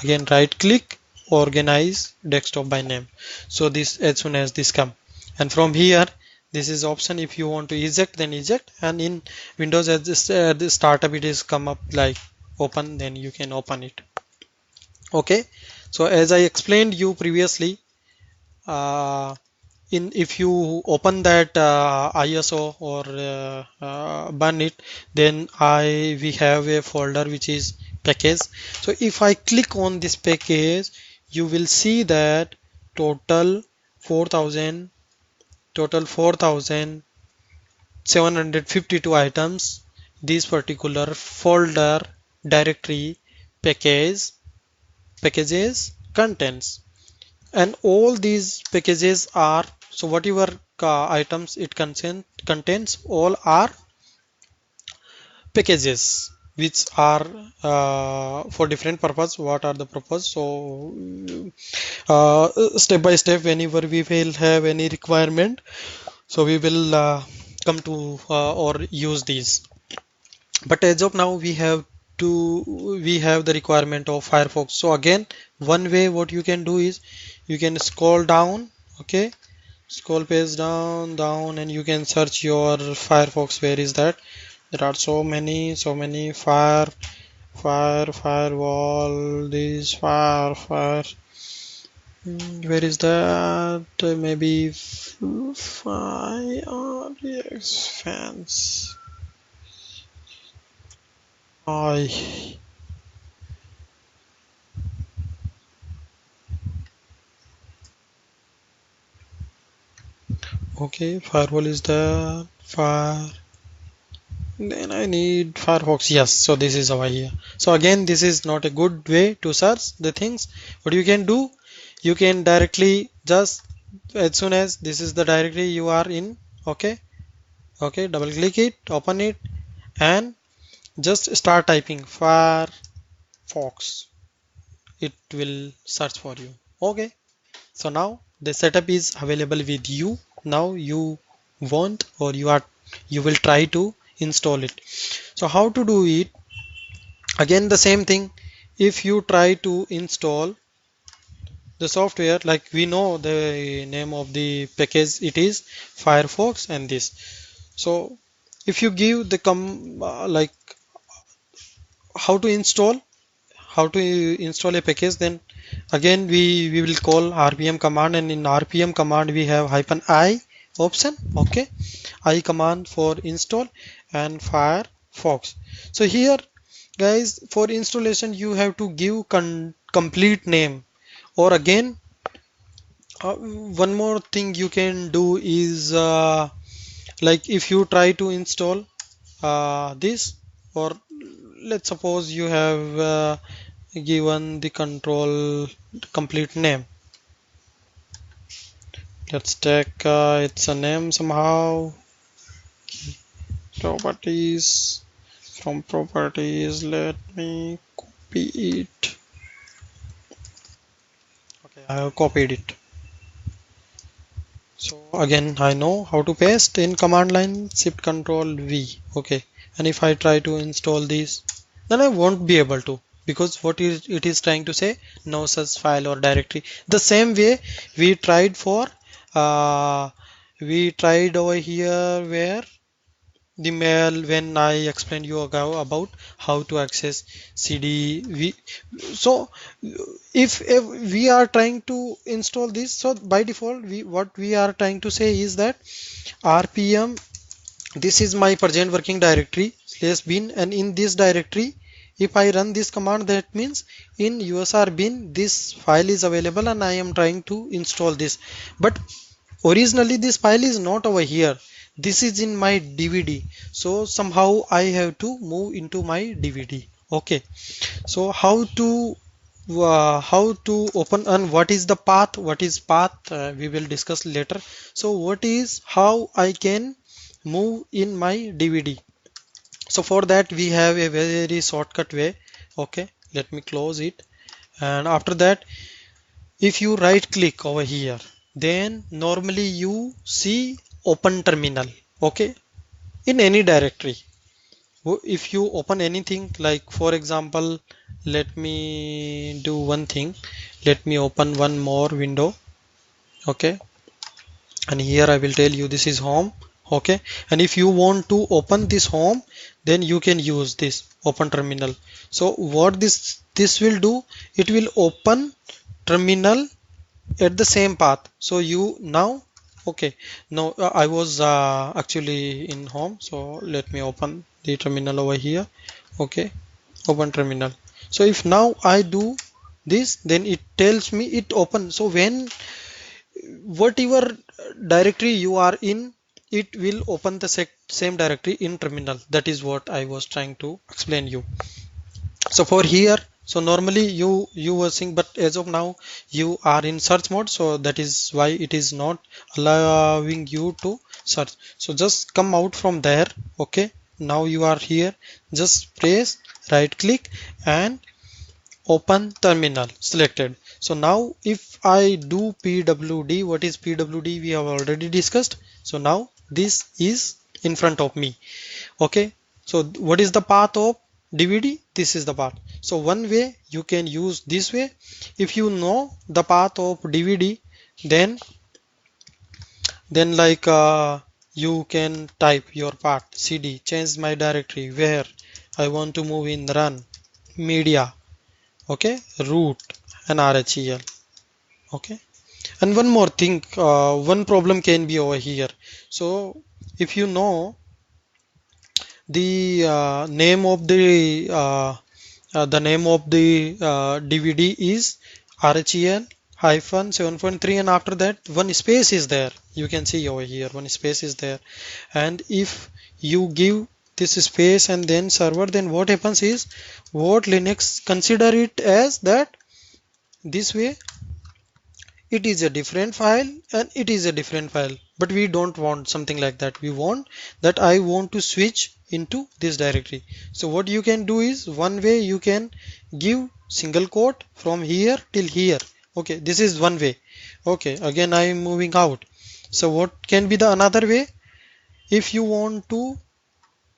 A: again right click, organize desktop by name. So this, as soon as this come, and from here this is option, if you want to eject then eject, and in Windows as this startup it is come up like open, then you can open it. Okay, so as I explained you previously, uh, in if you open that ISO or burn it, then we have a folder which is package. So if I click on this package, you will see that total 4000 total 4752 items this particular folder directory packages contents, and all these packages are, so whatever items it contains all are packages which are for different purpose. What are the purpose? So step by step, whenever we will have any requirement, so we will come to or use these. But as of now we have the requirement of Firefox. So again, one way what you can do is you can scroll down, okay, scroll page down, and you can search your Firefox. Where is that? There are so many firewall, this fire. Where is that? Maybe RX fans. I Okay, firewall is there. Fire. Then I need Firefox. Yes, so this is over here. So again, this is not a good way to search the things. What you can do, you can directly just, as soon as this is the directory you are in, okay, double click it, open it, and just start typing Firefox. It will search for you. Okay. So now the setup is available with you. Now you want, or you will try to install it. So how to do it? Again the same thing. If you try to install the software, like we know the name of the package, it is Firefox and this. So if you give the like how to install a package, then again we will call rpm command, and in rpm command we have -i option, okay, I command for install and Firefox. So here guys, for installation you have to give complete name, or again one more thing you can do is like if you try to install this, or let's suppose you have given the control complete name. Let's take it's a name somehow. Properties, from properties, let me copy it. Okay, I have copied it. So again I know how to paste in command line, shift control V. Okay, and if I try to install this, then I won't be able to, because what is it is trying to say, no such file or directory. The same way we tried for we tried over here, where the mail when I explained you about how to access CD. So if we are trying to install this, so by default what we are trying to say is that RPM, this is my present working directory /bin, and in this directory if I run this command, that means in usr bin this file is available and I am trying to install this. But originally this file is not over here, this is in my DVD, so somehow I have to move into my DVD. Okay, so how to open, and what is the path, what is path, we will discuss later. So what is how I can move in my DVD? So for that we have a very shortcut way. Okay, let me close it, and after that if you right click over here, then normally you see open terminal. Okay, in any directory, if you open anything, like for example, let me do one thing, let me open one more window. Okay, and here I will tell you this is home. Okay, and if you want to open this home, then you can use this open terminal. So what this will do, it will open terminal at the same path. So you now, okay, now I was actually in home, so let me open the terminal over here. Okay, open terminal. So if now I do this, then it tells me it open. So when whatever directory you are in, it will open the same directory in terminal. That is what I was trying to explain you. So for here, so normally you were seeing, but as of now you are in search mode, so that is why it is not allowing you to search. So just come out from there. Okay, now you are here, just press right click and open terminal selected. So now if I do pwd, what is pwd we have already discussed. So now this is in front of me. Okay, so what is the path of DVD? This is the path. So one way you can use this way. If you know the path of DVD, then like you can type your path cd change my directory where I want to move in run media. Okay, root and RHEL. Okay, and one more thing, one problem can be over here. So if you know the name of the DVD is RHEL hyphen 7.3, and after that one space is there, you can see over here one space is there. And if you give this space and then server, then what happens is, what Linux consider it as that this way it is a different file and it is a different file, but we don't want something like that. We want that I want to switch into this directory. So what you can do is, one way you can give single quote from here till here. Okay, this is one way. Okay, again I am moving out. So what can be the another way? If you want to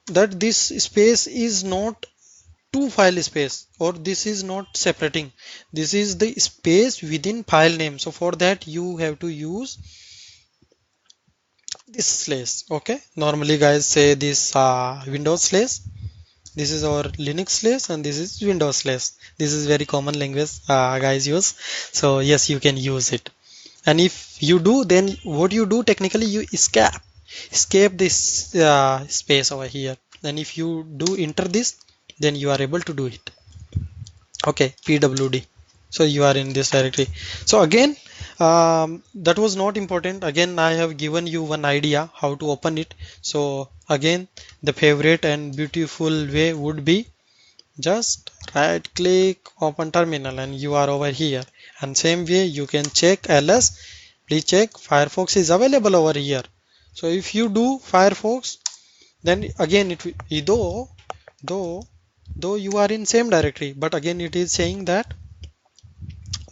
A: that this space is not two file space, or this is not separating, this is the space within file name. So for that you have to use this slash. Okay, normally guys say this Windows slash, this is our Linux slash, and this is Windows slash. This is very common language guys use. So yes, you can use it. And if you do, then what you do technically, you escape this space over here. Then if you do enter this, then you are able to do it. Okay, pwd, so you are in this directory. So again, that was not important. Again, I have given you one idea how to open it. So again, the favorite and beautiful way would be just right click open terminal and you are over here. And same way you can check ls, please check Firefox is available over here. So if you do Firefox, then again though you are in same directory, but again it is saying that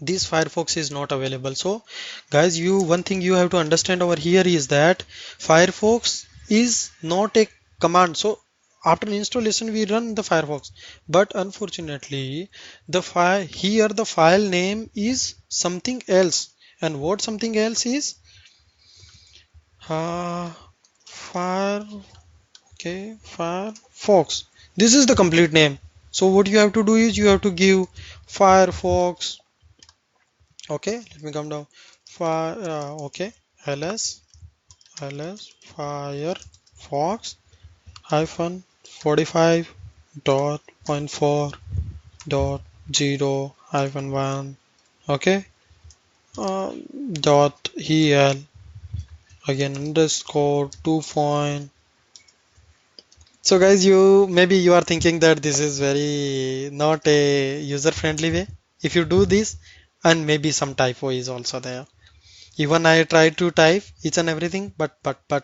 A: this Firefox is not available. So guys, one thing you have to understand over here is that Firefox is not a command. So after installation we run the Firefox, but unfortunately the file name is something else. And what something else is, fire Okay, Firefox. This is the complete name. So what you have to do is you have to give Firefox. Okay, let me come down. Okay, ls Firefox hyphen 45 dot point 4 dot 0 hyphen 1. Okay, dot el again underscore 2 point. So guys, you maybe you are thinking that this is very not a user friendly way. If you do this, and maybe some typo is also there. Even I try to type each and everything, but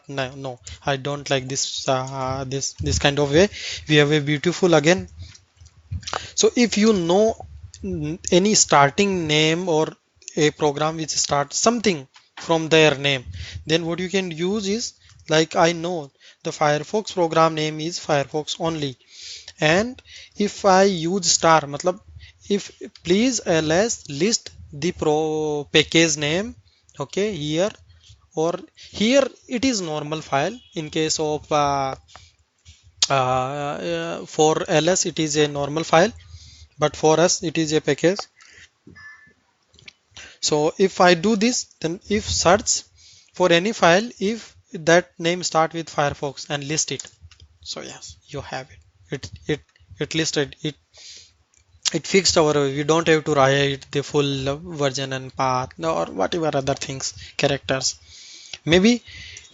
A: no, I don't like this this kind of way. We have a beautiful again. So if you know any starting name or a program which starts something from their name, then what you can use is, like, I know the Firefox program name is Firefox only, and if I use star matlab, if please ls list the pro package name. Okay, here or here it is normal file. In case of for ls it is a normal file, but for us it is a package. So if I do this, then if search for any file, if that name start with Firefox and list it, so yes, you have it listed it. It fixed our, we don't have to write the full version and path or whatever other things, characters. Maybe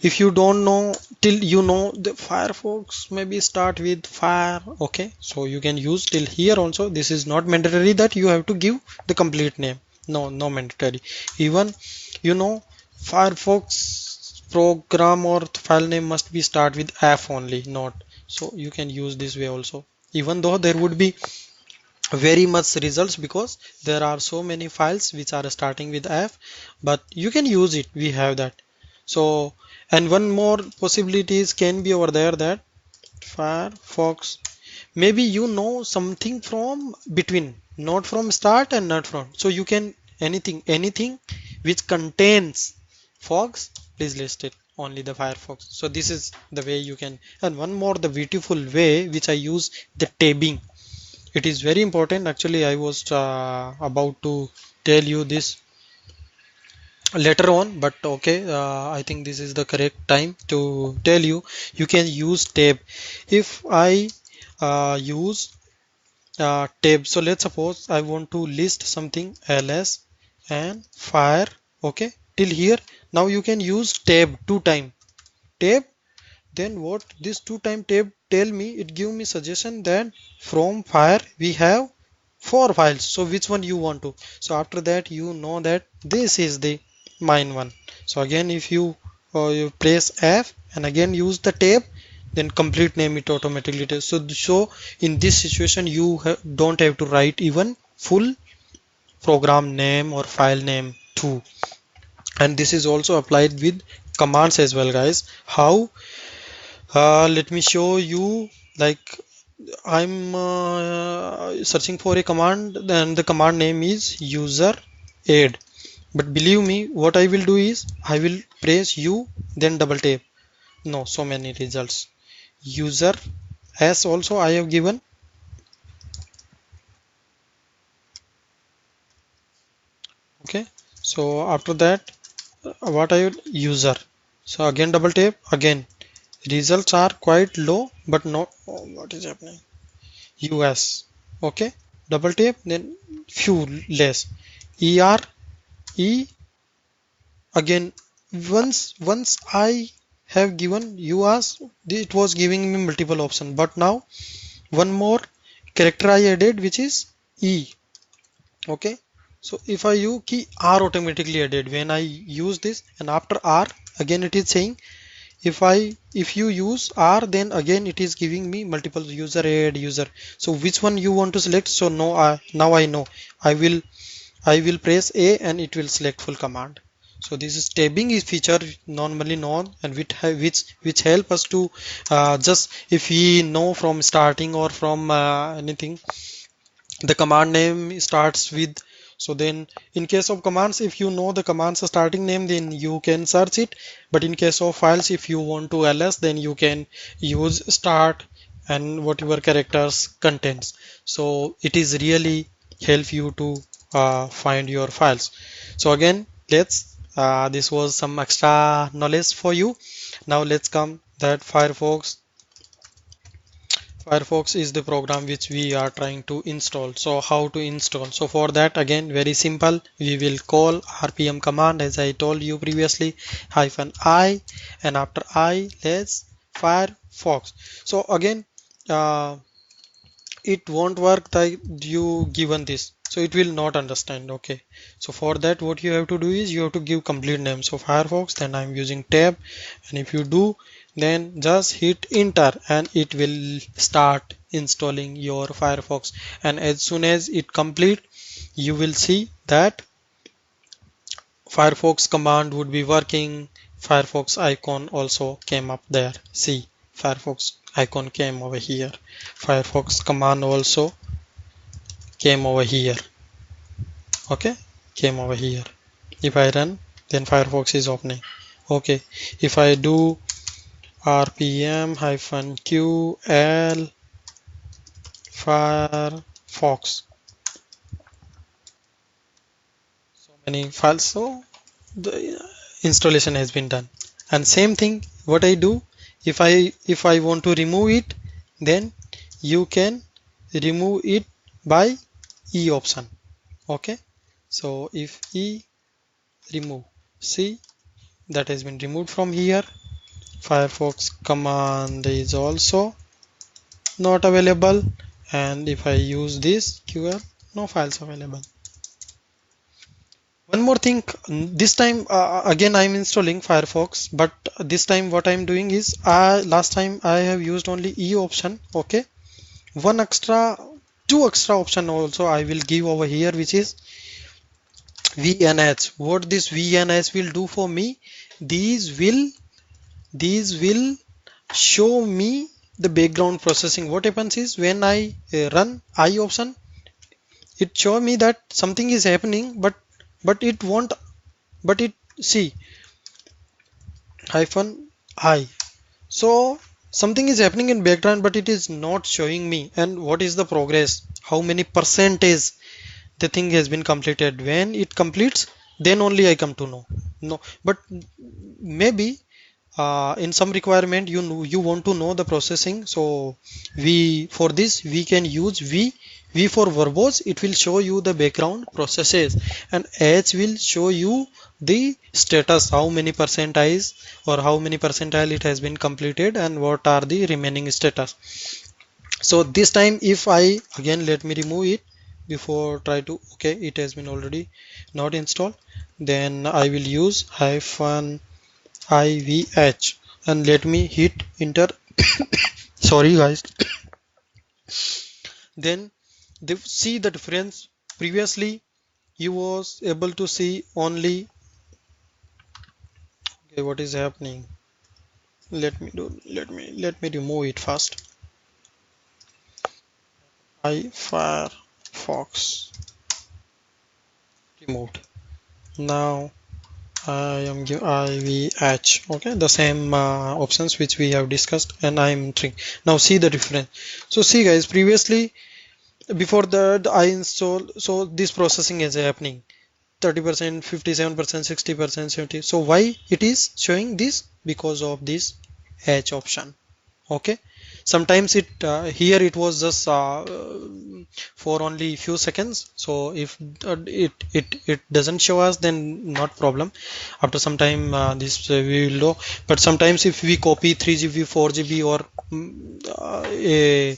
A: if you don't know, till you know the Firefox maybe start with fire. Okay, so you can use till here also. This is not mandatory that you have to give the complete name. No mandatory. Even you know Firefox program or file name must be start with f only, not. So you can use this way also, even though there would be very much results because there are so many files which are starting with f, but you can use it. We have that. So, and one more possibilities can be over there, that Firefox, maybe you know something from between, not from start and not from, so you can anything which contains fox, please list it only the Firefox. So this is the way you can. And one more, the beautiful way which I use, the tabbing. It is very important. Actually, I was about to tell you this later on, but okay, I think this is the correct time to tell you. You can use tab. If I use tab, so let's suppose I want to list something ls and fire. Okay, till here. Now you can use tab two time. Tab, then what this two time tab tell me, it give me suggestion that from fire we have four files, so which one you want to. So after that you know that this is the mine one. So again, if you press f and again use the tab, then complete name it automatically does. So in this situation you don't have to write even full program name or file name too. And this is also applied with commands as well, guys. How? Let me show you. Like, I'm searching for a command, and the command name is user aid. But believe me, what I will do is I will press U, then double tap. No, so many results. User as also I have given. Okay. So after that, what I will user. So again double tap. Again, results are quite low, but not. Oh, what is happening? US. Okay. Double tap, then few less. ER E. Again, once I have given US, it was giving me multiple option, but now one more character I added, which is E. Okay, so if I use key, R automatically added when I use this, and after R again it is saying, if you use R, then again it is giving me multiple user add user. So which one you want to select? So no, now I know. I will press A and it will select full command. So this is tabbing is feature normally known, and which help us to just if we know from starting or from anything, the command name starts with So then in case of commands, if you know the command's starting name, then you can search it. But in case of files, if you want to ls, then you can use start and whatever characters contains. So it is really help you to find your files. So again, let's this was some extra knowledge for you. Now let's come that Firefox is the program which we are trying to install. So how to install? So for that, again, very simple. We will call rpm command as I told you previously, -I, and after I, let's Firefox. So again, uh, it won't work that you given this, so it will not understand. Okay, so for that what you have to do is you have to give complete name. So Firefox, then I'm using tab, and if you do, then just hit enter and it will start installing your Firefox. And as soon as it complete, you will see that Firefox command would be working. Firefox icon also came up there. See, Firefox icon came over here. Firefox command also came over here. Okay, came over here. If I run, then Firefox is opening. Okay, if I do rpm-ql Firefox, so many files, so the installation has been done. And same thing what I do, if I want to remove it, then you can remove it by E option. Okay, so if E remove, see, that has been removed from here. Firefox command is also not available, and if I use this ql, no files available. One more thing, this time again I'm installing Firefox, but this time what I'm doing is last time I have used only E option. Okay, one extra, two extra option also I will give over here, which is VNH. What this VNH will do for me, these will show me the background processing. What happens is when I run I option, it show me that something is happening, but it won't, but it, see, -I, so something is happening in background, but it is not showing me. And what is the progress, how many percentage the thing has been completed. When it completes, then only I come to know. No, but maybe in some requirement you know, you want to know the processing. So we, for this we can use v for verbose, it will show you the background processes, and h will show you the status, how many percentiles or how many percentile it has been completed and what are the remaining status. So this time if I again, let me remove it before try to, okay, it has been already not installed, then I will use -ivh and let me hit enter. Sorry guys. Then see the difference. Previously you was able to see only, okay, what is happening, let me remove it first. Firefox removed. Now I am give IVH. Okay, the same options which we have discussed, and I am entering. Now see the difference. So see guys, previously before that I install, so this processing is happening 30%, 57%, 60%, 70. So why it is showing this? Because of this H option. Okay, sometimes it here it was just for only few seconds. So if it doesn't show us, then not problem. After some time this we will know. But sometimes if we copy 3 GB, 4 GB, or a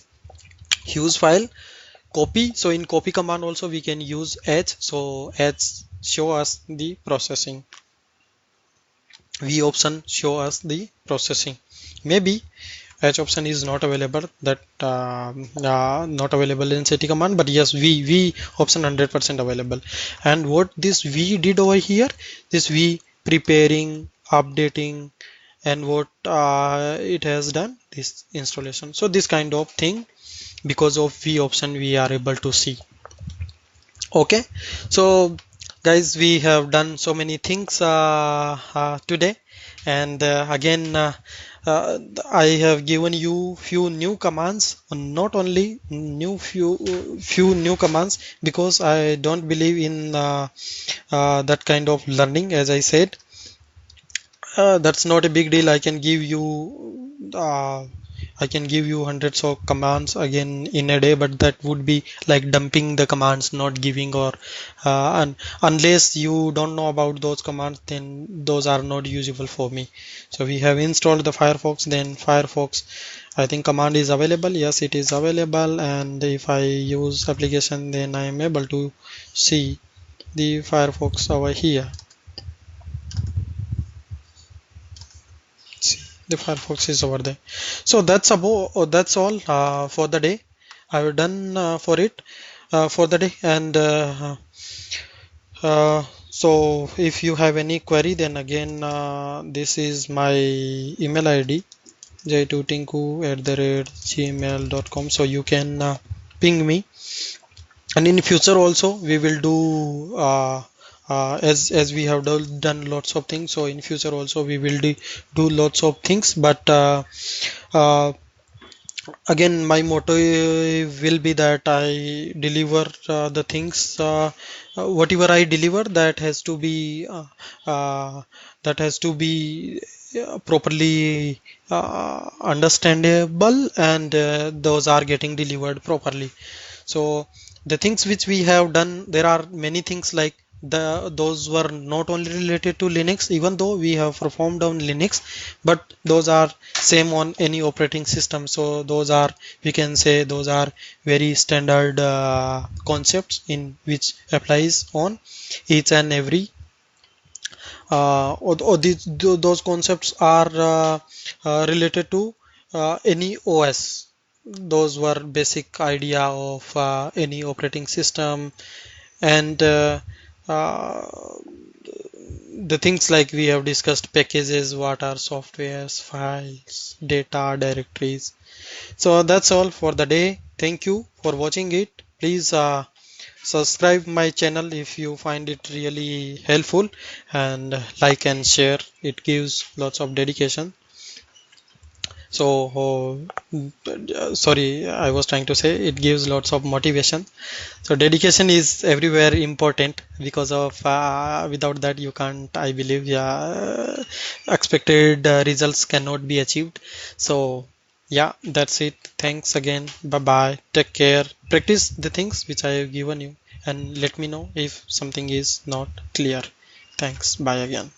A: huge file, copy, so in copy command also we can use h. So h show us the processing, v option show us the processing. Maybe H option is not available, that not available in city command, but yes, v option 100% available. And what this v did over here, this v preparing, updating, and what it has done, this installation. So this kind of thing, because of v option we are able to see. Okay, so guys, we have done so many things today, and again, I have given you few new commands, not only few new commands, because I don't believe in that kind of learning. As I said, that's not a big deal. I can give you hundreds of commands again in a day, but that would be like dumping the commands, not giving, or and unless you don't know about those commands, then those are not usable for me. So we have installed the Firefox. Then Firefox, I think command is available. Yes, it is available. And if I use application, then I am able to see the Firefox over here. See, the Firefox is over there. So that's all for the day. I've done for it for the day. And so if you have any query, then again, this is my email ID, j2tinku@gmail.com. So you can ping me. And in future also we will do as we have done lots of things. So in future also we will do lots of things, but uh, again, my motto will be that I deliver the things, whatever I deliver, uh, that has to be properly understandable, and those are getting delivered properly. So the things which we have done, there are many things like those were not only related to Linux, even though we have performed on Linux, but those are same on any operating system. So those are, we can say, those are very standard concepts in which applies on each and every those concepts are related to any OS. Those were basic idea of any operating system. And uh, the things like we have discussed, packages, what are softwares, files, data, directories. So that's all for the day. Thank you for watching it. Please subscribe my channel if you find it really helpful, and like and share. It gives lots of dedication. So sorry, I was trying to say it gives lots of motivation. So dedication is everywhere important, because of without that you can't, I believe, yeah, expected results cannot be achieved. So yeah, that's it. Thanks again. Bye bye. Take care. Practice the things which I have given you, and let me know if something is not clear. Thanks. Bye again.